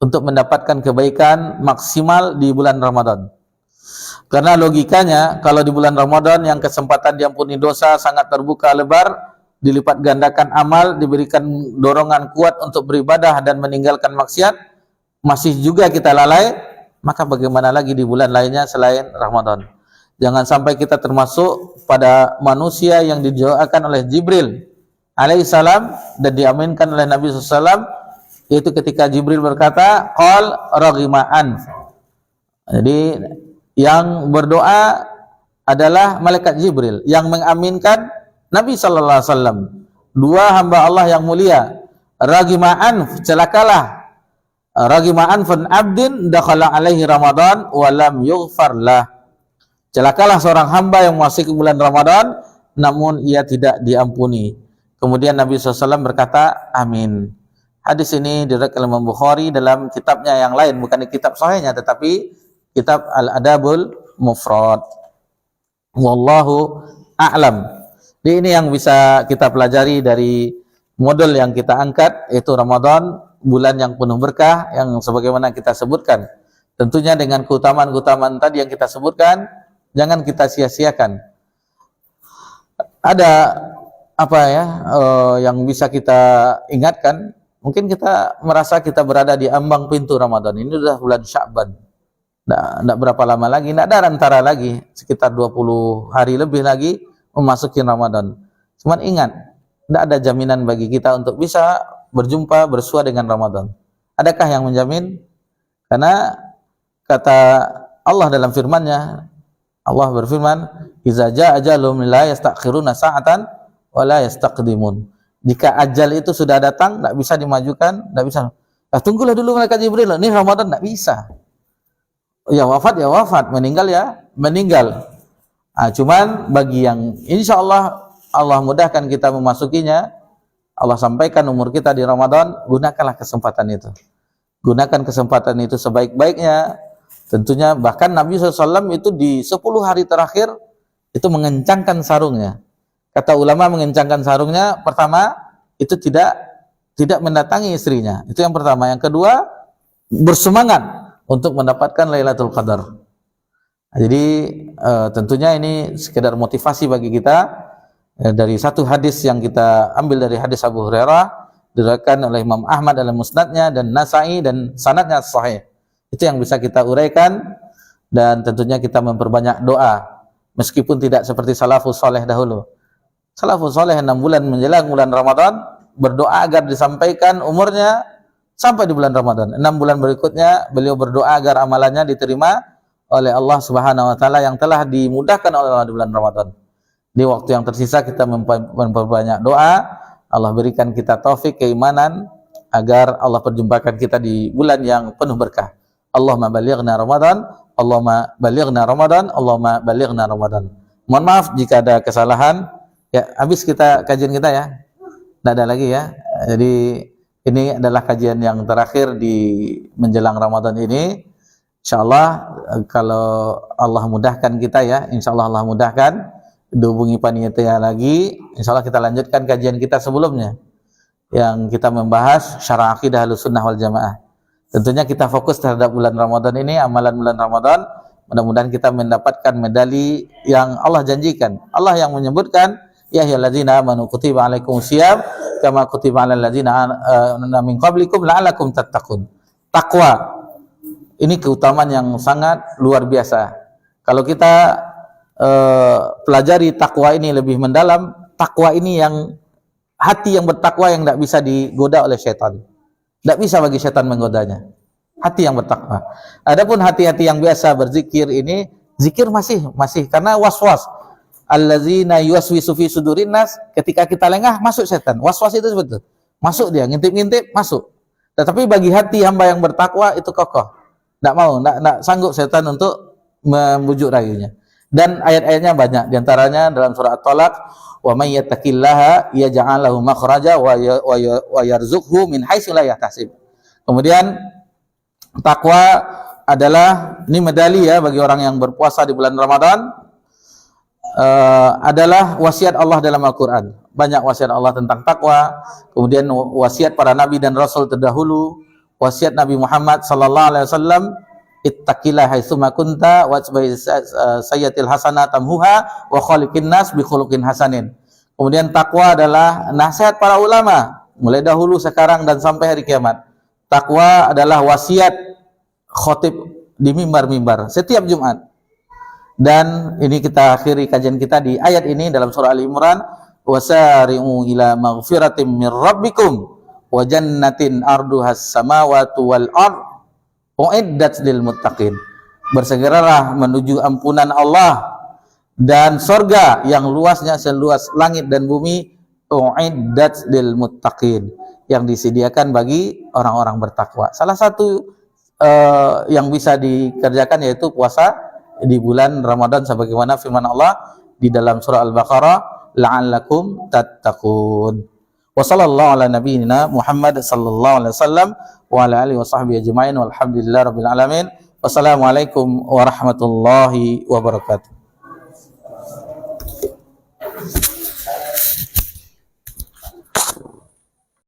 untuk mendapatkan kebaikan maksimal di bulan Ramadan. Karena logikanya kalau di bulan Ramadan yang kesempatan diampuni dosa sangat terbuka lebar, dilipat gandakan amal, diberikan dorongan kuat untuk beribadah dan meninggalkan maksiat, masih juga kita lalai, maka bagaimana lagi di bulan lainnya selain Ramadan? Jangan sampai kita termasuk pada manusia yang didoakan oleh Jibril alaihissalam dan diaminkan oleh Nabi SAW, yaitu ketika Jibril berkata, qal raghima'an. Jadi yang berdoa adalah malaikat Jibril, yang mengaminkan Nabi SAW. Dua hamba Allah yang mulia. Raghima'an, celakalah. Raghima'an fan abdin dakhala alaihi Ramadan wa lam yughfar lah. Celakalah seorang hamba yang memasuki bulan Ramadan namun ia tidak diampuni. Kemudian Nabi SAW berkata, amin. Hadis ini diriwayatkan oleh Imam Bukhari dalam kitabnya yang lain, bukan di kitab sahihnya tetapi kitab Al-Adabul Mufrad. Wallahu a'lam. Jadi ini yang bisa kita pelajari dari model yang kita angkat, yaitu Ramadan, bulan yang penuh berkah yang sebagaimana kita sebutkan. Tentunya dengan keutamaan-keutamaan tadi yang kita sebutkan, jangan kita sia-siakan. Ada apa ya yang bisa kita ingatkan? Mungkin kita merasa kita berada di ambang pintu Ramadan. Ini sudah bulan Sya'ban. Tidak berapa lama lagi, tidak ada antara lagi, sekitar 20 hari lebih lagi memasuki Ramadan. Cuman ingat, tidak ada jaminan bagi kita untuk bisa berjumpa, bersua dengan Ramadan. Adakah yang menjamin? Karena kata Allah dalam firman-Nya, Allah berfirman, "Iza jaa ajalum la yastakhiruna sa'atan wa la yastaqdimun." Jika ajal itu sudah datang, tidak bisa dimajukan, tidak bisa. Tunggulah dulu malaikat Jibril, ini Ramadan, tidak bisa. Ya wafat, meninggal ya meninggal. Cuman bagi yang insya Allah mudahkan kita memasukinya, Allah sampaikan umur kita di Ramadan, gunakanlah kesempatan itu. Gunakan kesempatan itu sebaik-baiknya. Tentunya bahkan Nabi SAW itu di 10 hari terakhir itu mengencangkan sarungnya. Kata ulama mengencangkan sarungnya, pertama itu tidak mendatangi istrinya. Itu yang pertama. Yang kedua, bersemangat untuk mendapatkan Lailatul Qadar. Jadi tentunya ini sekedar motivasi bagi kita dari satu hadis yang kita ambil dari hadis Abu Hurairah, diriwayatkan oleh Imam Ahmad dalam Musnadnya dan Nasa'i dan sanadnya sahih. Itu yang bisa kita uraikan, dan tentunya kita memperbanyak doa meskipun tidak seperti salafus saleh dahulu. Salafus saleh 6 bulan menjelang bulan Ramadan berdoa agar disampaikan umurnya sampai di bulan Ramadan. 6 bulan berikutnya beliau berdoa agar amalannya diterima oleh Allah Subhanahu wa taala yang telah dimudahkan oleh Allah di bulan Ramadan. Di waktu yang tersisa kita memperbanyak doa, Allah berikan kita taufik keimanan agar Allah perjumpakan kita di bulan yang penuh berkah. Allahumma balighna Ramadan, Allahumma balighna Ramadan, Allahumma balighna Ramadan. Mohon maaf jika ada kesalahan. Ya, habis kita kajian kita ya. Tidak ada lagi ya. Jadi ini adalah kajian yang terakhir di menjelang Ramadan ini. Insyaallah kalau Allah mudahkan kita ya, insyaallah Allah mudahkan, dihubungi panitia lagi, insyaallah kita lanjutkan kajian kita sebelumnya yang kita membahas syarah akidah Ahlussunnah wal Jamaah. Tentunya kita fokus terhadap bulan Ramadan ini, amalan bulan Ramadan. Mudah-mudahan kita mendapatkan medali yang Allah janjikan. Allah yang menyebutkan, ya ayyuhalladzina amanu kutiba alaikumusiyam kama kutiba alal ladzina min qablikum la'allakum tattaqun. Takwa Ini keutamaan yang sangat luar biasa. Kalau kita pelajari takwa ini lebih mendalam, takwa ini yang hati yang bertakwa yang tidak bisa digoda oleh syaitan. Tidak bisa bagi syaitan menggodanya. Hati yang bertakwa. Adapun hati-hati yang biasa berzikir ini, zikir masih karena was-was. Allazina yuwaswisu fi sudurin nas, ketika kita lengah masuk setan. Was-was itu betul. Masuk dia, ngintip-ngintip masuk. Tetapi bagi hati hamba yang bertakwa itu kokoh. Tidak mau, tidak sanggup setan untuk membujuk rayunya. Dan ayat-ayatnya banyak. Di antaranya dalam surah At-Talaq, wa may yattaqillaha yaj'al lahu makhraja wa yarzuqhu min haitsu la yahtasib. Kemudian takwa adalah, ini medali ya bagi orang yang berpuasa di bulan Ramadan, adalah wasiat Allah dalam Al-Quran. Banyak wasiat Allah tentang takwa. Kemudian wasiat para nabi dan rasul terdahulu, wasiat Nabi Muhammad sallallahu alaihi wasallam, ittaqillah haitsuma kunta wasbi sayyatil hasanah tamhuha wa khaliqin nas bi khuluqin hasanin. Kemudian takwa adalah nasihat para ulama mulai dahulu, sekarang dan sampai hari kiamat. Takwa adalah wasiat khotib di mimbar-mimbar setiap Jumat. Dan ini kita akhiri kajian kita di ayat ini dalam surah Al-Imran, wasari'u ila maghfiratin min rabbikum wa jannatin arduhas samawati wal ard uiddat lil muttaqin. Bersegeralah menuju ampunan Allah dan surga yang luasnya seluas langit dan bumi, uiddat lil muttaqin, yang disediakan bagi orang-orang bertakwa. Salah satu yang bisa dikerjakan yaitu puasa di bulan Ramadan, sebagaimana firman Allah di dalam surah Al-Baqarah, la'allakum tattaqun. Wa sallallahu ala nabiyyina Muhammad sallallahu alaihi wasallam wa ala alihi wa sahbihi ajma'in walhamdulillahi rabbil alamin. Wassalamualaikum warahmatullahi wabarakatuh.